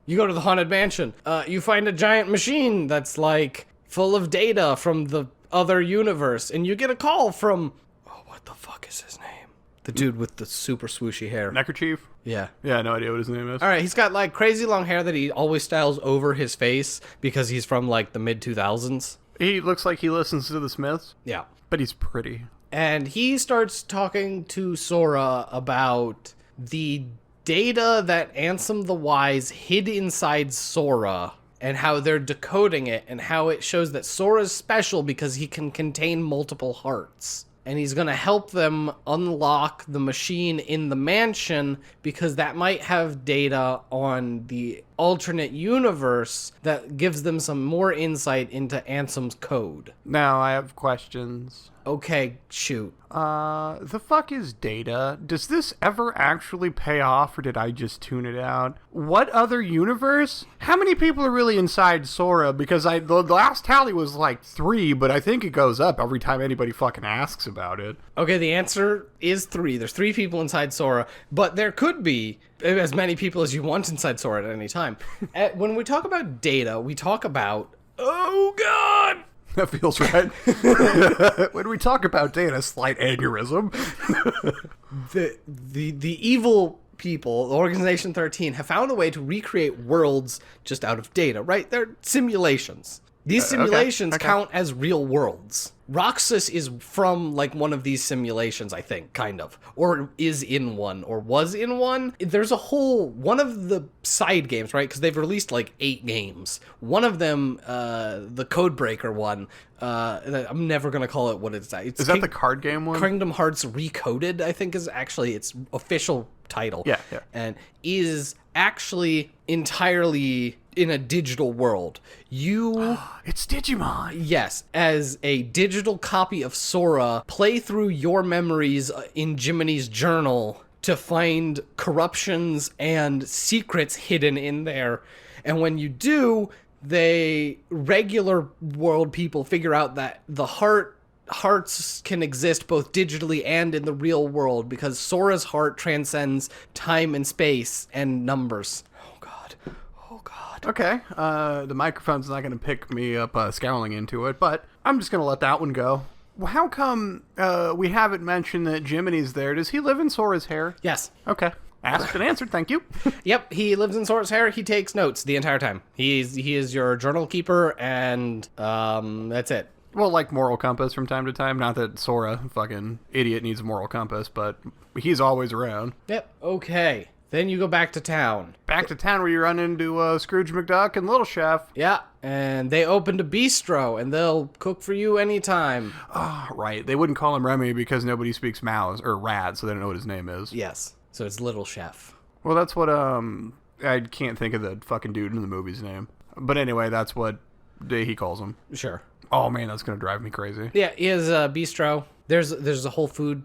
You go to the Haunted Mansion. You find a giant machine that's like full of data from the other universe, and you get a call from, oh, what the fuck is his name? The dude with the super swooshy hair. Neckerchief? Yeah. Yeah, no idea what his name is. All right, he's got like crazy long hair that he always styles over his face because he's from like the mid 2000s. He looks like he listens to the Smiths, Yeah. but he's pretty. And he starts talking to Sora about the data that Ansem the Wise hid inside Sora and how they're decoding it and how it shows that Sora's special because he can contain multiple hearts. And he's going to help them unlock the machine in the mansion because that might have data on the alternate universe that gives them some more insight into Ansem's code. Now I have questions. Okay, shoot. The fuck is Data? Does this ever actually pay off, or did I just tune it out? What other universe? How many people are really inside Sora? Because the last tally was like 3, but I think it goes up every time anybody fucking asks about it. Okay, the answer is 3. There's 3 people inside Sora, but there could be as many people as you want inside Sora at any time. When we talk about Data, we talk about, oh god! That feels right. When we talk about Data, slight aneurysm. The evil people, Organization 13, have found a way to recreate worlds just out of data, right? They're simulations. These simulations okay. count as real worlds. Roxas is from, like, one of these simulations, I think, kind of. Or is in one, or was in one. There's a whole, one of the side games, right? Because they've released, like, 8 games. One of them, the Codebreaker one, I'm never going to call it what it's... Is that the card game one? Kingdom Hearts Recoded, I think, is actually its official title. Yeah. And is actually entirely in a digital world. It's Digimon. Yes, as a digital copy of Sora, play through your memories in Jiminy's journal to find corruptions and secrets hidden in there. And when you do, regular world people figure out that the hearts can exist both digitally and in the real world because Sora's heart transcends time and space and numbers. Oh god. Okay, the microphone's not going to pick me up scowling into it, but I'm just going to let that one go. Well, how come we haven't mentioned that Jiminy's there? Does he live in Sora's hair? Yes. Okay. Asked and answered, thank you. Yep, he lives in Sora's hair. He takes notes the entire time. He is your journal keeper, and that's it. Well, like moral compass from time to time. Not that Sora, fucking idiot, needs a moral compass, but he's always around. Yep. Okay. Then you go back to town. Back to town where you run into Scrooge McDuck and Little Chef. Yeah, and they opened a bistro, and they'll cook for you anytime. Oh, right. They wouldn't call him Remy because nobody speaks Mouse or Rad, so they don't know what his name is. Yes. So it's Little Chef. Well, that's what, I can't think of the fucking dude in the movie's name. But anyway, that's what he calls him. Sure. Oh, man, that's going to drive me crazy. Yeah, he has a bistro. There's a whole food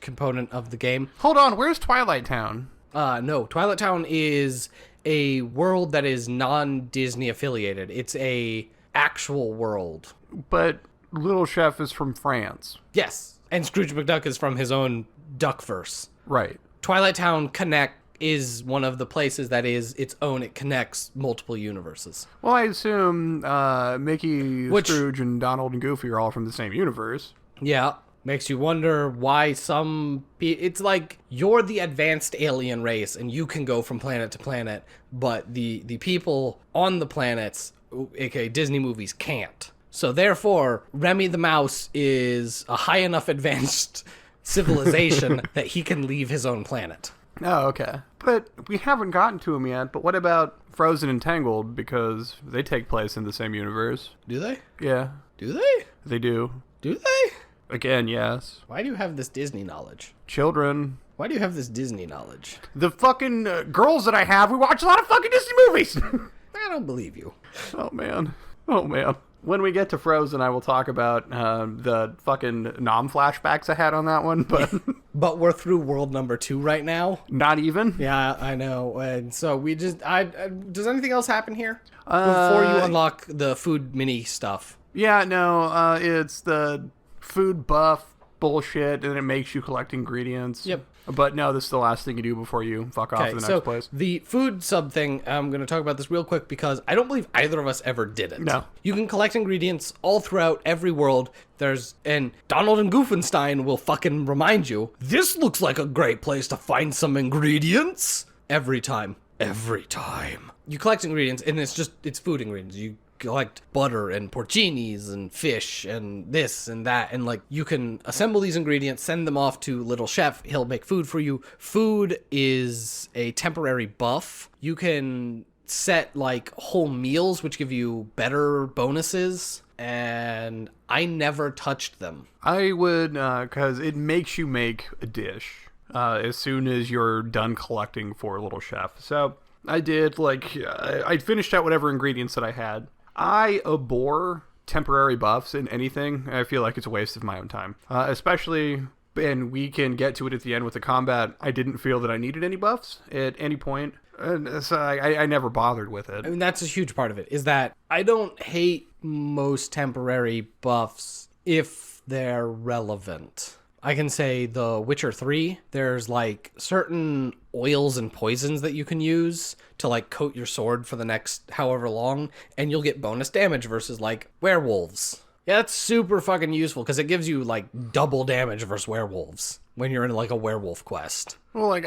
component of the game. Hold on, where's Twilight Town? No, Twilight Town is a world that is non-Disney affiliated. It's a actual world. But Little Chef is from France. Yes, and Scrooge McDuck is from his own Duckverse. Right. Twilight Town Connect is one of the places that is its own. It connects multiple universes. Well, I assume Mickey, Scrooge, and Donald and Goofy are all from the same universe. Yeah. Makes you wonder why it's like you're the advanced alien race and you can go from planet to planet, but the people on the planets, aka Disney movies, can't. So therefore, Remy the Mouse is a high enough advanced civilization that he can leave his own planet. Oh, okay. But we haven't gotten to him yet, but what about Frozen and Tangled? Because they take place in the same universe. Do they? Yeah. Do they? They do. Do they? Again, yes. Why do you have this Disney knowledge? Children. Why do you have this Disney knowledge? The fucking girls that I have, we watch a lot of fucking Disney movies. I don't believe you. Oh, man. Oh, man. When we get to Frozen, I will talk about the fucking Nom flashbacks I had on that one, but But we're through world number 2 right now. not even. Yeah, I know. And so we just, does anything else happen here before you unlock the food mini stuff? Yeah, no, it's the food buff bullshit, and it makes you collect ingredients. Yep. But no, this is the last thing you do before you fuck off to the next place. The food sub thing, I'm going to talk about this real quick because I don't believe either of us ever did it. No. You can collect ingredients all throughout every world. And Donald and Goofenstein will fucking remind you, this looks like a great place to find some ingredients. Every time. Every time. You collect ingredients, and it's food ingredients. You collect butter and porcinis and fish and this and that, and like you can assemble these ingredients, send them off to Little Chef. He'll make food for you. Food is a temporary buff. You can set like whole meals which give you better bonuses, and I never touched them. I would, because it makes you make a dish as soon as you're done collecting for Little Chef. So I did, I finished out whatever ingredients that I had. I abhor temporary buffs in anything. I feel like it's a waste of my own time. Especially, and we can get to it at the end with the combat, I didn't feel that I needed any buffs at any point. And so I never bothered with it. I mean, that's a huge part of it, is that I don't hate most temporary buffs if they're relevant. I can say The Witcher 3, there's like certain oils and poisons that you can use to like coat your sword for the next however long, and you'll get bonus damage versus like werewolves. Yeah, that's super fucking useful because it gives you like double damage versus werewolves when you're in like a werewolf quest. Well, like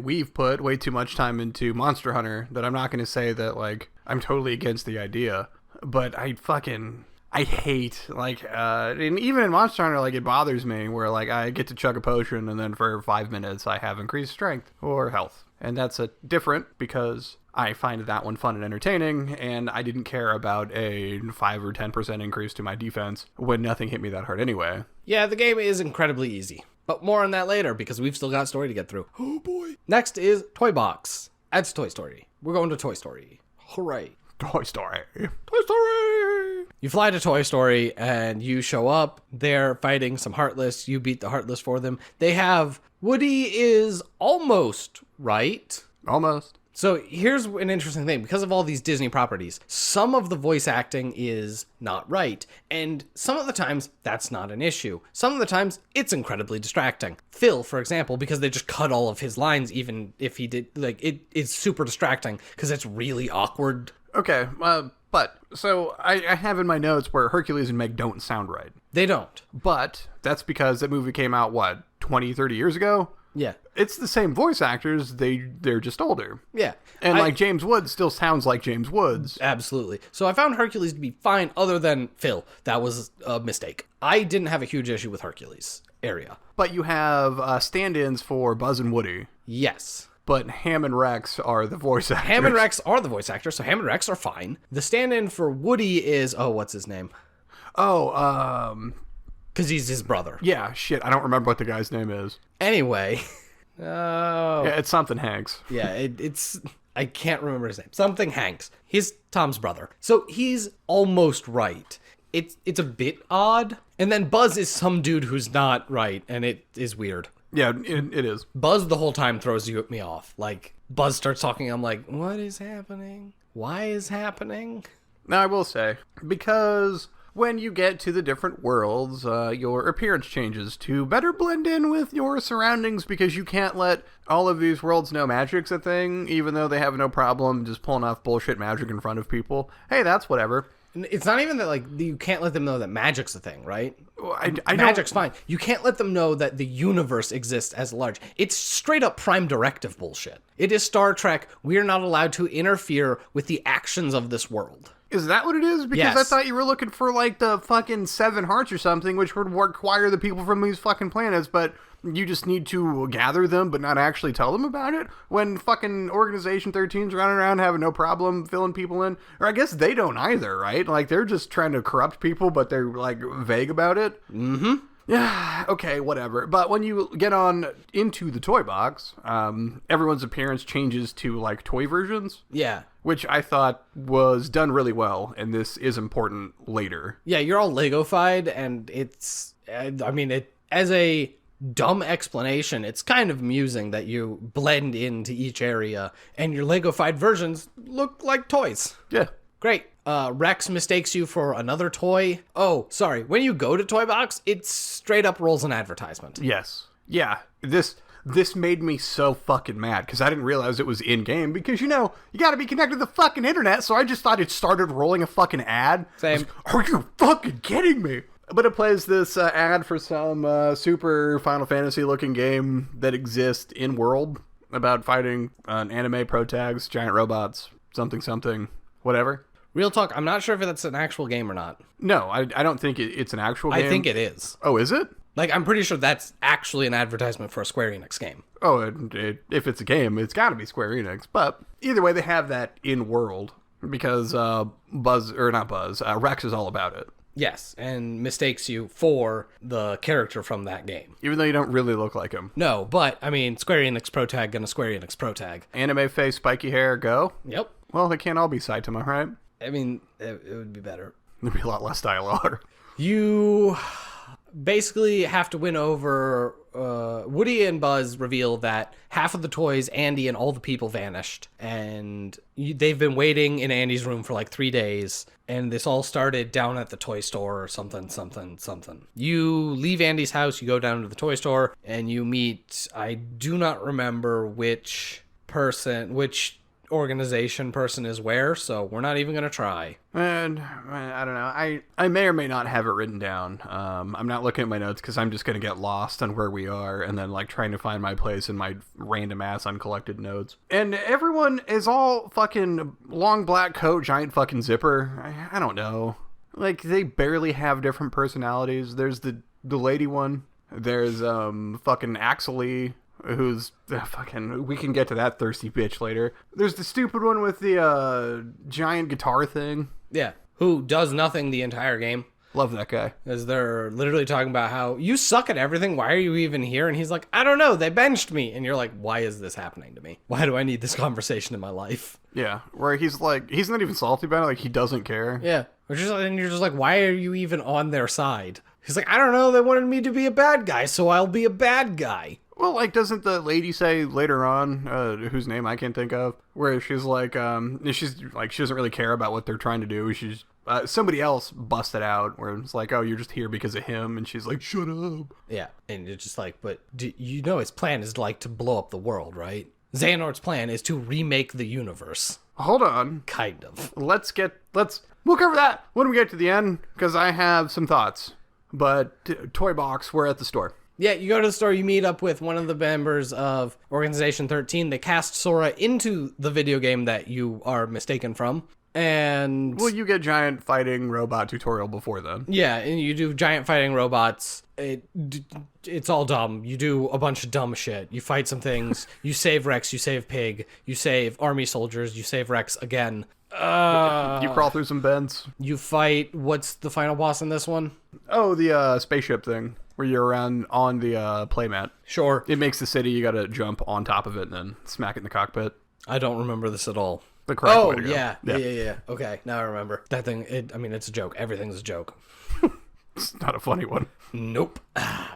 we've put way too much time into Monster Hunter that I'm not going to say that like I'm totally against the idea, but I hate, and even in Monster Hunter, like, it bothers me where, like, I get to chug a potion and then for 5 minutes I have increased strength or health. And that's different because I find that one fun and entertaining, and I didn't care about a 5 or 10% increase to my defense when nothing hit me that hard anyway. Yeah, the game is incredibly easy. But more on that later because we've still got story to get through. Oh boy. Next is Toy Box. That's Toy Story. We're going to Toy Story. Hooray. Toy Story. Toy Story! You fly to Toy Story and you show up. They're fighting some Heartless. You beat the Heartless for them. They have Woody is almost right. Almost. So here's an interesting thing. Because of all these Disney properties, some of the voice acting is not right. And some of the times, that's not an issue. Some of the times, it's incredibly distracting. Phil, for example, because they just cut all of his lines, even if he did, like, it is super distracting because it's really awkward. Okay, but, so I have in my notes where Hercules and Meg don't sound right. They don't. But that's because that movie came out, 20, 30 years ago? Yeah. It's the same voice actors, they're just older. Yeah. And James Woods still sounds like James Woods. Absolutely. So I found Hercules to be fine other than Phil. That was a mistake. I didn't have a huge issue with Hercules area. But you have stand-ins for Buzz and Woody. Yes. But Ham and Rex are the voice actors. Ham and Rex are the voice actors, so Ham and Rex are fine. The stand-in for Woody is, what's his name? Because he's his brother. Yeah, shit, I don't remember what the guy's name is. Anyway. Yeah, it's something Hanks. Yeah, it's... I can't remember his name. Something Hanks. He's Tom's brother. So he's almost right. It's a bit odd. And then Buzz is some dude who's not right, and it is weird. Yeah, it is. Buzz the whole time throws me off. Like, Buzz starts talking, I'm like, what is happening? Why is happening? Now, I will say, because when you get to the different worlds, your appearance changes to better blend in with your surroundings because you can't let all of these worlds know magic's a thing, even though they have no problem just pulling off bullshit magic in front of people. Hey, that's whatever. It's not even that, like, you can't let them know that magic's a thing, right? I Magic's fine. You can't let them know that the universe exists as large. It's straight up Prime Directive bullshit. It is Star Trek. We are not allowed to interfere with the actions of this world. Is that what it is? Because Yes. I thought you were looking for, like, the fucking 7 hearts or something, which would require the people from these fucking planets, but you just need to gather them but not actually tell them about it? When fucking Organization 13's running around having no problem filling people in? Or I guess they don't either, right? Like, they're just trying to corrupt people, but they're, like, vague about it? Mm-hmm. Yeah, okay, whatever. But when you get on into the toy box, everyone's appearance changes to like toy versions, Yeah. which I thought was done really well, and this is important later. Yeah, you're all Lego-fied, and it's, I mean, it as a dumb explanation, it's kind of amusing that you blend into each area, and your Lego-fied versions look like toys. Yeah. Great. Rex mistakes you for another toy. Oh, sorry. When you go to Toy Box, it straight up rolls an advertisement. Yes. Yeah. This made me so fucking mad because I didn't realize it was in game because you got to be connected to the fucking internet. So I just thought it started rolling a fucking ad. Same. Are you fucking kidding me? But it plays this ad for some super Final Fantasy looking game that exists in world about fighting anime protags, giant robots, something, whatever. Real talk, I'm not sure if that's an actual game or not. No, I don't think it's an actual game. I think it is. Oh, is it? Like, I'm pretty sure that's actually an advertisement for a Square Enix game. Oh, if it's a game, it's got to be Square Enix. But either way, they have that in world because Rex is all about it. Yes, and mistakes you for the character from that game. Even though you don't really look like him. No, but, I mean, Square Enix Pro Tag gonna Square Enix Pro Tag. Anime face, spiky hair, go? Yep. Well, they can't all be Saitama, right? I mean, it would be better. There'd be a lot less dialogue. You basically have to win over... Woody and Buzz reveal that half of the toys, Andy and all the people vanished. And they've been waiting in Andy's room for like 3 days. And this all started down at the toy store or something. You leave Andy's house, you go down to the toy store, and you meet... I do not remember which organization person is where, so we're not even gonna try. And I don't know. I may or may not have it written down. I'm not looking at my notes because I'm just gonna get lost on where we are and then like trying to find my place in my random ass uncollected notes. And everyone is all fucking long black coat, giant fucking zipper. I don't know. Like they barely have different personalities. There's the lady one. There's fucking Axel, who's fucking... We can get to that thirsty bitch later. There's the stupid one with the giant guitar thing. Yeah. Who does nothing the entire game. Love that guy. As they're literally talking about how, you suck at everything, why are you even here? And he's like, I don't know, they benched me. And you're like, why is this happening to me? Why do I need this conversation in my life? Yeah, where he's like... He's not even salty about it, like he doesn't care. Yeah. And you're just like, why are you even on their side? He's like, I don't know, they wanted me to be a bad guy, so I'll be a bad guy. Well, like, doesn't the lady say later on, whose name I can't think of, where she's like, she doesn't really care about what they're trying to do. She's, somebody else busted out where it's like, oh, you're just here because of him. And she's like, shut up. Yeah. And it's just like, but you know his plan is like to blow up the world, right? Xehanort's plan is to remake the universe. Hold on. Kind of. We'll cover that when we get to the end, because I have some thoughts. But Toy Box, we're at the store. Yeah, you go to the store, you meet up with one of the members of Organization 13. They cast Sora into the video game that you are mistaken from. And... Well, you get giant fighting robot tutorial before then. Yeah, and you do giant fighting robots. It's all dumb. You do a bunch of dumb shit. You fight some things. You save Rex. You save Pig. You save army soldiers. You save Rex again. You crawl through some vents. You fight... What's the final boss in this one? Oh, the spaceship thing. Where you're around on the playmat. Sure. It makes the city, you gotta jump on top of it and then smack it in the cockpit. I don't remember this at all. The correct way to go. Yeah. Okay, now I remember. That thing, it's a joke. Everything's a joke. It's not a funny one. Nope.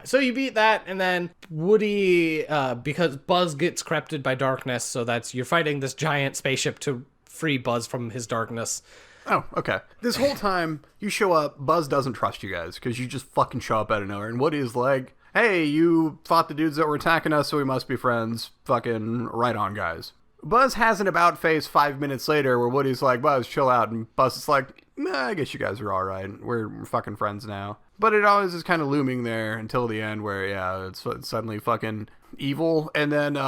So you beat that, and then Woody, because Buzz gets corrupted by darkness, so you're fighting this giant spaceship to free Buzz from his darkness. Oh, okay. This whole time, you show up, Buzz doesn't trust you guys, because you just fucking show up out of nowhere, and Woody's like, hey, you fought the dudes that were attacking us, so we must be friends. Fucking right on, guys. Buzz has an about face 5 minutes later, where Woody's like, Buzz, chill out, and Buzz is like, nah, I guess you guys are alright. We're fucking friends now. But it always is kind of looming there until the end, where, yeah, it's suddenly fucking evil, and then,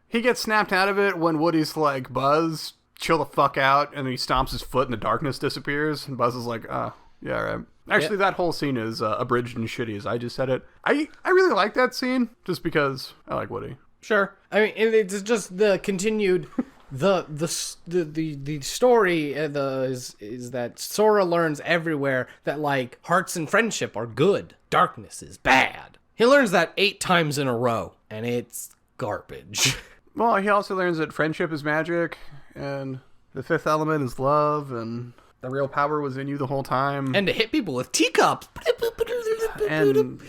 he gets snapped out of it when Woody's like, Buzz, chill the fuck out, and then he stomps his foot and the darkness disappears, and Buzz is like, oh, yeah, right. Actually, that whole scene is abridged and shitty, as I just said it. I really like that scene, just because I like Woody. Sure. I mean, it's just the continued... The story is that Sora learns everywhere that, like, hearts and friendship are good. darkness is bad. He learns that 8 times in a row, and it's garbage. Well, he also learns that friendship is magic, and the fifth element is love, and the real power was in you the whole time. And to hit people with teacups. And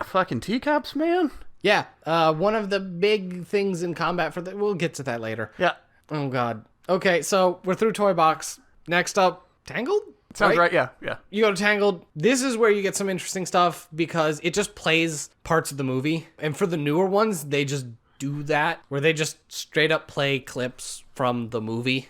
fucking teacups, man. Yeah, one of the big things in combat for we'll get to that later. Yeah. Oh, God. Okay, so we're through Toy Box. Next up, Tangled? Sounds right, yeah. You go to Tangled. This is where you get some interesting stuff because it just plays parts of the movie. And for the newer ones, they just do that, where they just straight up play clips from the movie.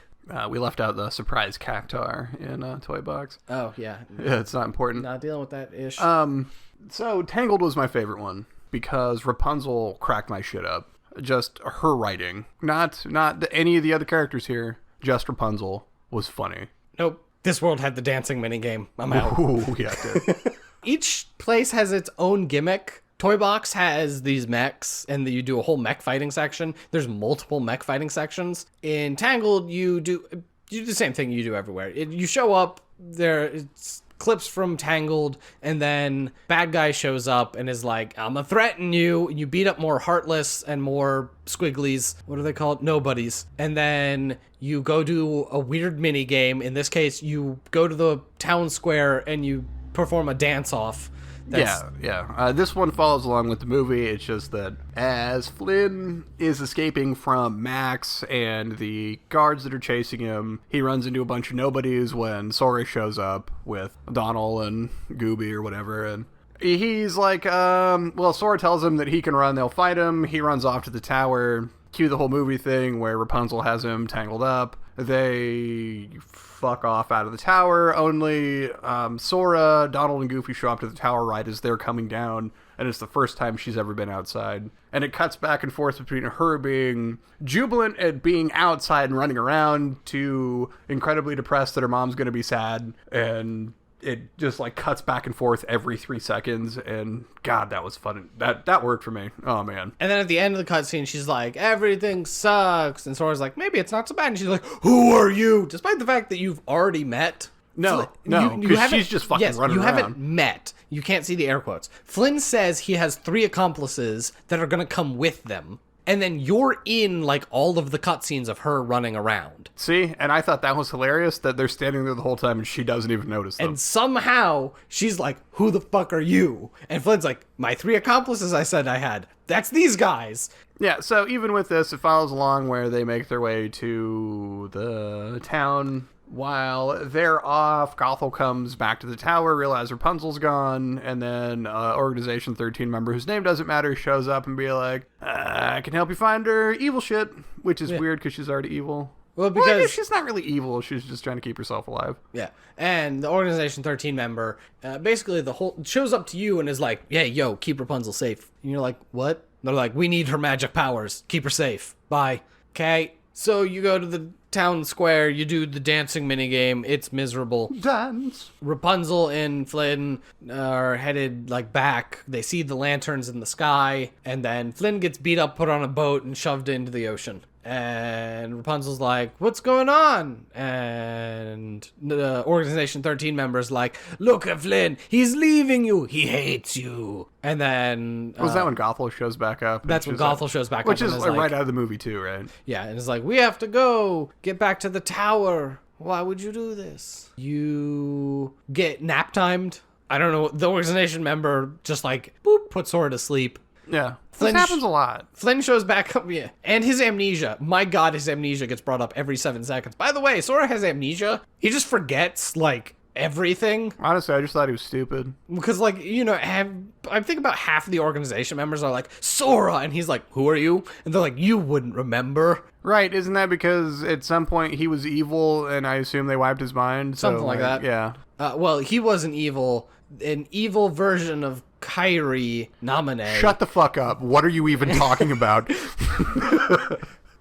We left out the surprise cactuar in Toy Box. Oh, yeah. Yeah, it's not important. Not dealing with that ish. So Tangled was my favorite one because Rapunzel cracked my shit up. Just her writing. Not any of the other characters here. Just Rapunzel was funny. Nope. This world had the dancing minigame. I'm out. Ooh, yeah, it did. Each place has its own gimmick. Toy Box has these mechs, and you do a whole mech fighting section. There's multiple mech fighting sections. In Tangled, you do the same thing you do everywhere. You show up, it's clips from Tangled, and then bad guy shows up and is like, I'm gonna threaten you. And you beat up more Heartless and more Squigglies. What are they called? Nobodies. And then you go do a weird mini game. In this case, you go to the town square and you perform a dance-off. Yeah. This one follows along with the movie. It's just that as Flynn is escaping from Max and the guards that are chasing him, he runs into a bunch of nobodies when Sora shows up with Donald and Gooby or whatever. And he's like, Sora tells him that he can run, they'll fight him. He runs off to the tower. Cue the whole movie thing where Rapunzel has him tangled up. They fuck off out of the tower. Only Sora, Donald, and Goofy show up to the tower right as they're coming down, and it's the first time she's ever been outside. And it cuts back and forth between her being jubilant at being outside and running around to incredibly depressed that her mom's going to be sad, and it just like cuts back and forth every 3 seconds, and God, that was fun. That worked for me. Oh man. And then at the end of the cutscene, she's like, everything sucks, and Sora's like, maybe it's not so bad, and she's like, who are you? Despite the fact that you've already met. No, because she's just fucking running around. You haven't met. You can't see the air quotes. Flynn says he has 3 accomplices that are gonna come with them. And then you're in, like, all of the cutscenes of her running around. See? And I thought that was hilarious, that they're standing there the whole time and she doesn't even notice them. And somehow, she's like, who the fuck are you? And Flynn's like, my 3 accomplices I said I had. That's these guys. Yeah, so even with this, it follows along where they make their way to the town. While they're off, Gothel comes back to the tower, realizes Rapunzel's gone, and then Organization 13 member whose name doesn't matter shows up and be like, I can help you find her evil shit, which is weird because she's already evil. Well, because she's not really evil, she's just trying to keep herself alive. Yeah, and the Organization 13 member basically shows up to you and is like, yeah, yo, keep Rapunzel safe. And you're like, what? They're like, we need her magic powers. Keep her safe. Bye. Okay. So you go to the town square, you do the dancing minigame, it's miserable. Dance. Rapunzel and Flynn are headed, like, back. They see the lanterns in the sky, and then Flynn gets beat up, put on a boat, and shoved into the ocean. And Rapunzel's like, what's going on? And the Organization 13 member's like, look at Flynn, he's leaving you, he hates you. And then... Was that when Gothel shows back up? That's when Gothel shows back up. Which is right out of the movie too, right? Yeah, and it's like, we have to go, get back to the tower. Why would you do this? You get nap-timed. I don't know, the Organization member just like, boop, puts Sora to sleep. Yeah. This happens a lot. Flynn shows back up, yeah. And his amnesia. My God, his amnesia gets brought up every 7 seconds. By the way, Sora has amnesia. He just forgets, like, everything. Honestly, I just thought he was stupid. Because, like, you know, I think about half of the Organization members are like, Sora! And he's like, who are you? And they're like, you wouldn't remember. Right, isn't that because at some point he was evil and I assume they wiped his mind? Something like that. Yeah. Well, he wasn't evil. An evil version of Kairi Naminé. Shut the fuck up. What are you even talking about?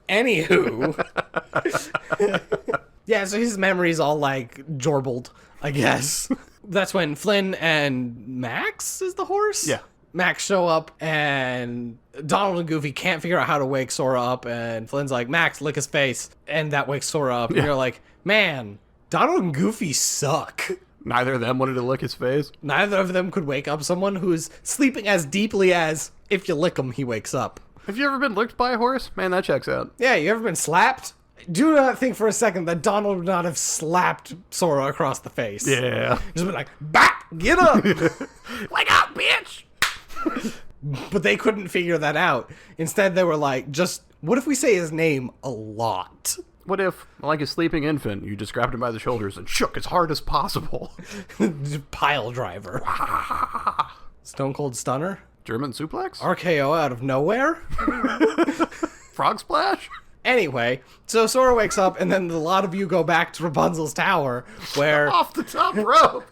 Anywho. Yeah, so his memory's all, like, jorbled, I guess. That's when Flynn and Max is the horse? Yeah. Max show up, and Donald and Goofy can't figure out how to wake Sora up, and Flynn's like, Max, lick his face. And that wakes Sora up, and you're like, man, Donald and Goofy suck. Neither of them wanted to lick his face. Neither of them could wake up someone who's sleeping as deeply as if you lick him, he wakes up. Have you ever been licked by a horse? Man, that checks out. Yeah, you ever been slapped? Do not think for a second that Donald would not have slapped Sora across the face. Yeah. Just been like, "Back, get up!" Wake up, bitch! But they couldn't figure that out. Instead, they were like, just, what if we say his name a lot? What if, like a sleeping infant, you just grabbed him by the shoulders and shook as hard as possible? Pile driver. Stone Cold Stunner? German suplex? RKO out of nowhere? Frog splash? Anyway, so Sora wakes up, and then a lot of you go back to Rapunzel's tower, where Off the top rope!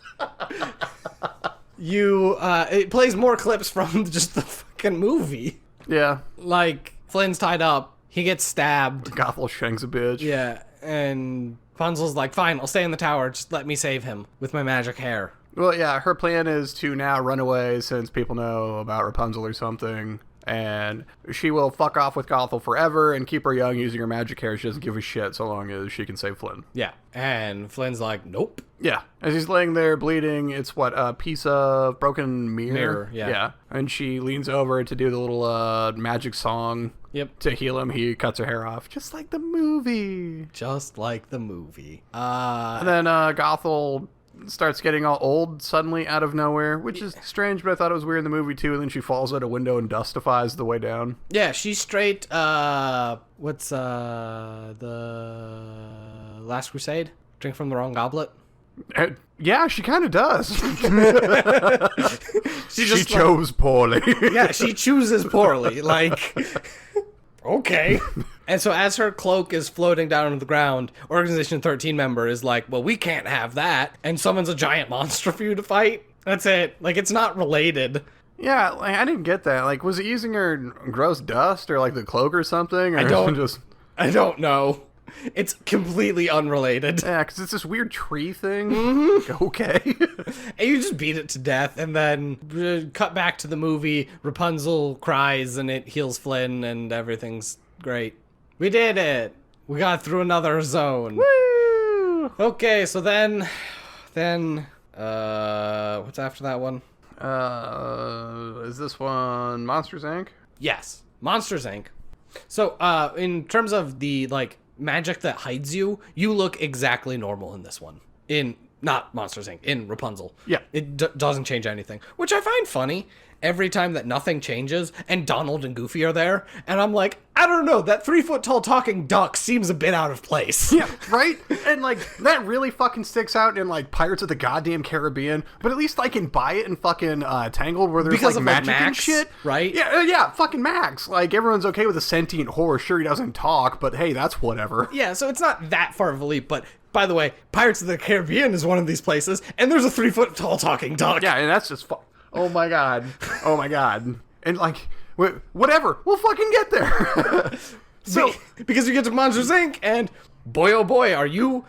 it plays more clips from just the fucking movie. Yeah. Like, Flynn's tied up, he gets stabbed. Gothel shanks a bitch. Yeah, and Rapunzel's like, fine, I'll stay in the tower, just let me save him with my magic hair. Well, yeah, her plan is to now run away since people know about Rapunzel or something. And she will fuck off with Gothel forever and keep her young using her magic hair. She doesn't give a shit so long as she can save Flynn. Yeah, and Flynn's like, nope. Yeah. As he's laying there bleeding, it's a piece of broken mirror? Yeah. Yeah. And she leans over to do the little magic song. Yep. To heal him, he cuts her hair off, just like the movie. Just like the movie. And then Gothel starts getting all old suddenly out of nowhere, which is strange, but I thought it was weird in the movie too. And then she falls out a window and dustifies the way down. Yeah, she's straight, what's, the Last Crusade? Drink from the wrong goblet? Yeah, she kind of does. She just chose poorly. Yeah, she chooses poorly, like, okay. And so as her cloak is floating down on the ground, Organization 13 member is like, well, we can't have that, and summons a giant monster for you to fight. That's it. Like, it's not related. Yeah, like, I didn't get that. Like, was it using her gross dust or like the cloak or something? Or I don't- just. I don't know. It's completely unrelated. Yeah, because it's this weird tree thing. Mm-hmm. Okay. And you just beat it to death, and then cut back to the movie. Rapunzel cries, and it heals Flynn, and everything's great. We did it! We got through another zone. Woo! Okay, so then, what's after that one? Is this one Monsters Inc.? Yes, Monsters Inc. So, in terms of the, like, magic that hides you, you look exactly normal in this one. In, not Monsters Inc., in Rapunzel. Yeah. It doesn't change anything, which I find funny. Every time that nothing changes, and Donald and Goofy are there, and I'm like, I don't know, that 3-foot-tall talking duck seems a bit out of place. Yeah, right? And, like, that really fucking sticks out in, like, Pirates of the Goddamn Caribbean, but at least I can buy it in fucking Tangled where there's, Because like, of, like, magic and Max, shit. right? Yeah, fucking Max. Like, everyone's okay with a sentient horse. Sure, he doesn't talk, but hey, that's whatever. Yeah, so it's not that far of a leap, but by the way, Pirates of the Caribbean is one of these places, and there's a 3-foot-tall talking duck. Yeah, and that's just oh my god. Oh my god. And, like, whatever. We'll fucking get there. So, because you get to Monsters Inc., and boy oh boy, are you,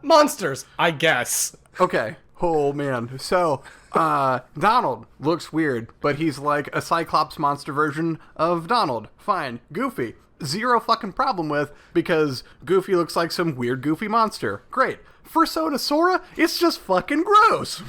monsters, I guess. Okay. Oh, man. So, Donald looks weird, but he's like a Cyclops monster version of Donald. Fine. Goofy. Zero fucking problem with, because Goofy looks like some weird goofy monster. Great. For Sora, it's just fucking gross.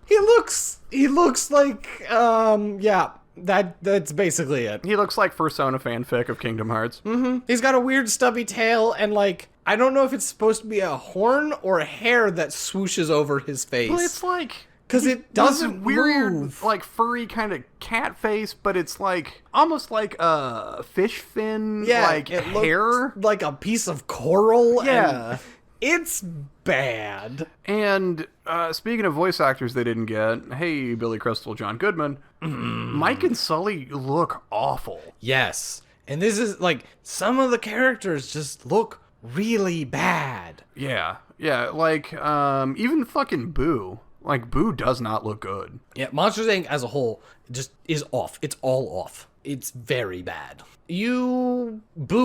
He looks like, yeah, that's basically it. He looks like Fursona fanfic of Kingdom Hearts. Mm-hmm. He's got a weird stubby tail, and, like, I don't know if it's supposed to be a horn or a hair that swooshes over his face. Well, it's like... Because it doesn't weird, move. like, furry kind of cat face, but it's like almost like a fish fin, like it looks hair, like a piece of coral. Yeah. And it's bad. And speaking of voice actors they didn't get, hey, Billy Crystal, John Goodman, Mike and Sully look awful. Yes, and this is like some of the characters just look really bad. Yeah, like even fucking Boo. Like, Boo does not look good. Yeah, Monsters Inc. as a whole just is off. It's all off. It's very bad. Boo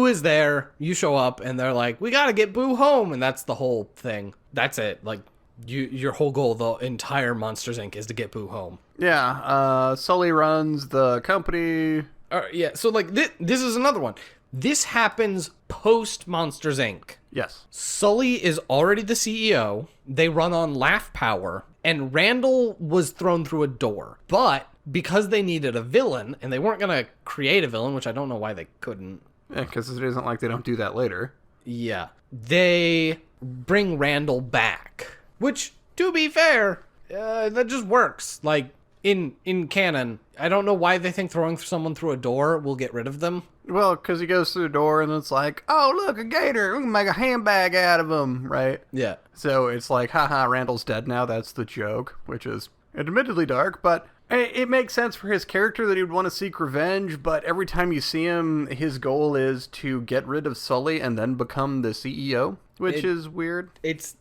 is there, you show up, and they're like, we gotta get Boo home, and that's the whole thing. That's it. Like, your whole goal, the entire Monsters Inc. is to get Boo home. Yeah, Sully runs the company. Yeah, so, like, this is another one. This happens post Monsters Inc. Yes. Sully is already the CEO. They run on laugh power, and Randall was thrown through a door. But because they needed a villain, and they weren't going to create a villain, which I don't know why they couldn't. Yeah, because it isn't like they don't do that later. Yeah. They bring Randall back, which, to be fair, that just works. Like, in canon, I don't know why they think throwing someone through a door will get rid of them. Well, because he goes through the door and it's like, oh, look, a gator. We can make a handbag out of him, right? Yeah. So it's like, haha, Randall's dead now. That's the joke, which is admittedly dark, but it makes sense for his character that he would want to seek revenge, but every time you see him, his goal is to get rid of Sully and then become the CEO, which is weird. It's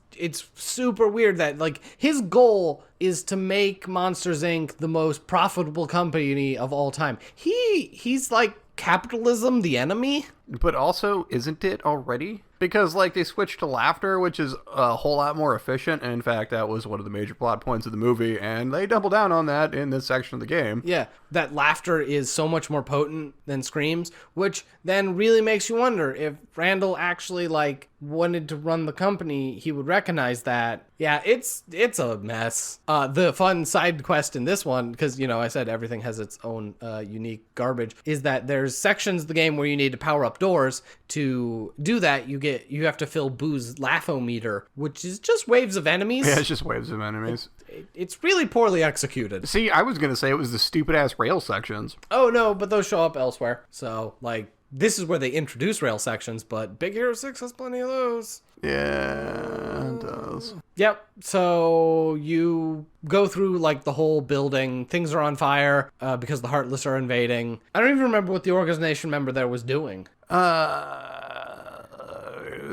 super weird that, like, his goal is to make Monsters Inc. the most profitable company of all time. He's like, capitalism the enemy? But also, isn't it already? Because, like, they switched to laughter, which is a whole lot more efficient, and in fact, that was one of the major plot points of the movie, and they double down on that in this section of the game. Yeah, that laughter is so much more potent than screams, which then really makes you wonder if Randall actually, like, wanted to run the company, he would recognize that. Yeah, it's a mess. The fun side quest in this one, because, you know, I said everything has its own unique garbage, is that there's sections of the game where you need to power up doors. To do that, you have to fill Boo's laugh-o-meter, which is just waves of enemies. Yeah, it's just waves of enemies. It's really poorly executed. See, I was going to say it was the stupid-ass rail sections. Oh, no, but those show up elsewhere. So, like, this is where they introduce rail sections, but Big Hero 6 has plenty of those. Yeah, it does. Yep, so you go through, like, the whole building. Things are on fire because the Heartless are invading. I don't even remember what the organization member there was doing.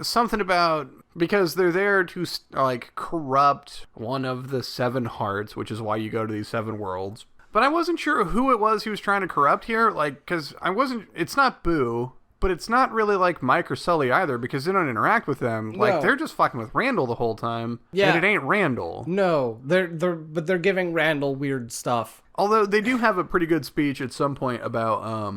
Something about, because they're there to, like, corrupt one of the 7 hearts, which is why you go to these 7 worlds. But I wasn't sure who it was he was trying to corrupt here, like, because it's not Boo, but it's not really, like, Mike or Sully either, because they don't interact with them. Like, No. they're just fucking with Randall the whole time, Yeah. and it ain't Randall. No, they're giving Randall weird stuff. Although they do have a pretty good speech at some point about,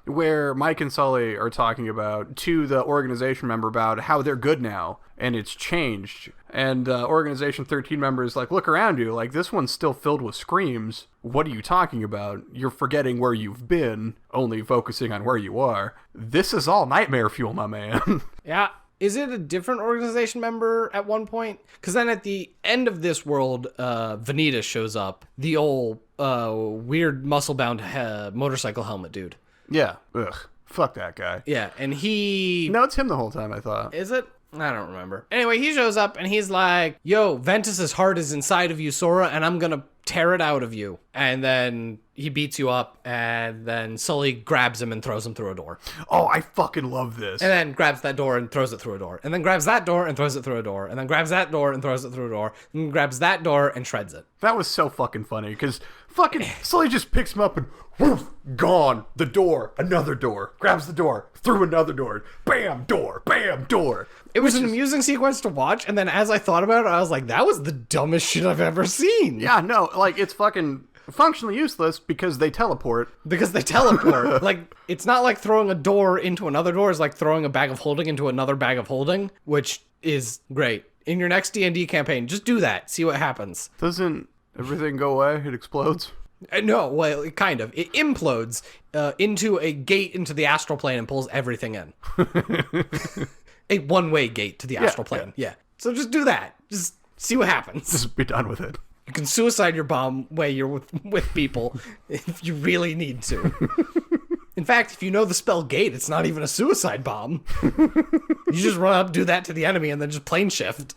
where Mike and Sully are talking about to the organization member about how they're good now and it's changed. And Organization 13 members like, look around you, like, this one's still filled with screams. What are you talking about? You're forgetting where you've been, only focusing on where you are. This is all nightmare fuel, my man. Yeah. Is it a different organization member at one point? Because then at the end of this world, Vanitas shows up. The old weird muscle-bound motorcycle helmet dude. Yeah. Ugh. Fuck that guy. Yeah, and he... No, it's him the whole time, I thought. Is it? I don't remember. Anyway, he shows up and he's like, yo, Ventus's heart is inside of you, Sora, and I'm gonna tear it out of you. And then he beats you up, and then Sully grabs him and throws him through a door. Oh, I fucking love this. And then grabs that door and throws it through a door. And then grabs that door and throws it through a door. And then grabs that door and throws it through a door. And then grabs that door and shreds it. That was so fucking funny, because fucking Sully just picks him up and woof, gone. The door, another door, grabs the door, through another door, bam, door, bam, door. It was an amusing sequence to watch, and then as I thought about it, I was like, that was the dumbest shit I've ever seen. Yeah, no, like, it's fucking functionally useless because they teleport. Because they teleport. Like, it's not like throwing a door into another door. It's like throwing a bag of holding into another bag of holding, which is great. In your next D&D campaign, just do that. See what happens. Doesn't everything go away? It explodes? No, well, kind of. It implodes into a gate into the astral plane and pulls everything in. A one-way gate to the astral plane. Yeah. So just do that. Just see what happens. Just be done with it. You can suicide your bomb way you're with people if you really need to. In fact, if you know the spell gate, it's not even a suicide bomb. You just run up, do that to the enemy, and then just plane shift.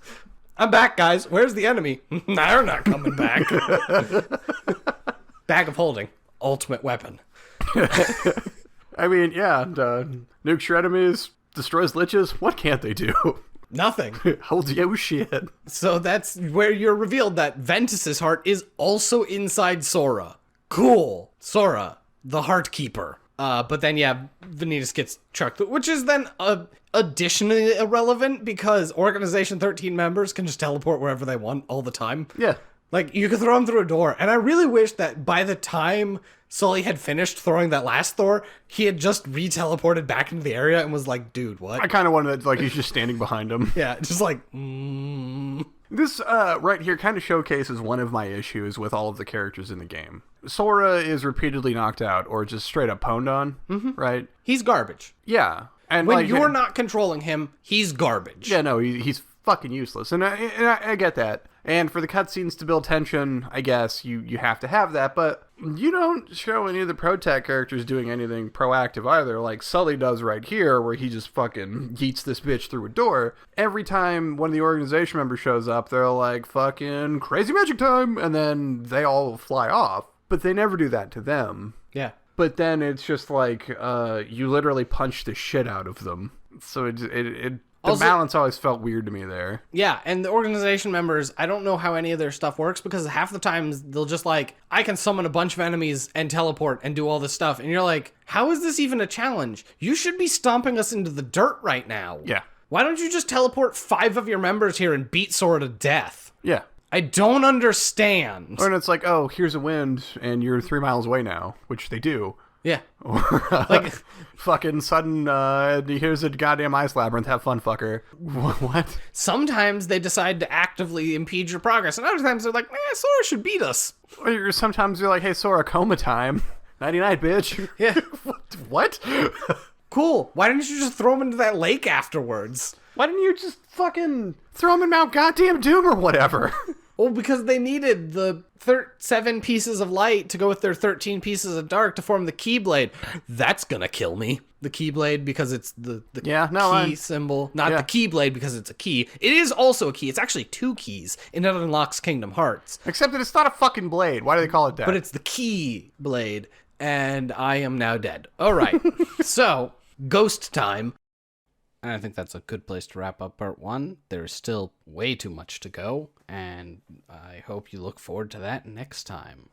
I'm back, guys. Where's the enemy? They're not coming back. Bag of holding. Ultimate weapon. I mean, yeah, nukes your enemies, destroys liches. What can't they do? Nothing. Holds you shit. So that's where you're revealed that Ventus's heart is also inside Sora. Cool. Sora, the heart keeper. But then, yeah, Vanitas gets chucked, which is then additionally irrelevant because Organization 13 members can just teleport wherever they want all the time. Yeah. Like, you could throw him through a door. And I really wish that by the time Sully had finished throwing that last Thor, he had just re-teleported back into the area and was like, dude, what? I kind of wanted it, like, he's just standing behind him. Yeah, just like, This right here kind of showcases one of my issues with all of the characters in the game. Sora is repeatedly knocked out or just straight up pwned on, right? He's garbage. Yeah. And When like, you're not controlling him, he's garbage. Yeah, no, he's fucking useless. And I get that. And for the cutscenes to build tension, I guess you have to have that, but you don't show any of the Protect characters doing anything proactive either, like Sully does right here, where he just fucking yeets this bitch through a door. Every time one of the organization members shows up, they're like, fucking crazy magic time, and then they all fly off. But they never do that to them. Yeah. But then it's just like, you literally punch the shit out of them. So the Also, balance always felt weird to me there. Yeah, and the organization members, I don't know how any of their stuff works, because half the times they'll just like, I can summon a bunch of enemies and teleport and do all this stuff. And you're like, how is this even a challenge? You should be stomping us into the dirt right now. Yeah. Why don't you just teleport 5 of your members here and beat Sora to death? Yeah. I don't understand. Or it's like, oh, here's a wind, and you're 3 miles away now, which they do. Yeah. Like, fucking sudden, here's a goddamn ice labyrinth, have fun, fucker. What? Sometimes they decide to actively impede your progress, and other times they're like, Sora should beat us. Or sometimes you're like, hey, Sora, coma time. Nighty-night, bitch. Yeah. What? Cool. Why didn't you just throw him into that lake afterwards? Why didn't you just fucking throw him in Mount Goddamn Doom or whatever? Well, because they needed the 7 pieces of light to go with their 13 pieces of dark to form the Keyblade. That's gonna kill me. The Keyblade, because it's the key symbol. Not the Keyblade, because it's a key. It is also a key. It's actually 2 keys, and it unlocks Kingdom Hearts. Except that it's not a fucking blade. Why do they call it that? But it's the Keyblade, and I am now dead. All right. So, ghost time. And I think that's a good place to wrap up part 1. There's still way too much to go, and I hope you look forward to that next time.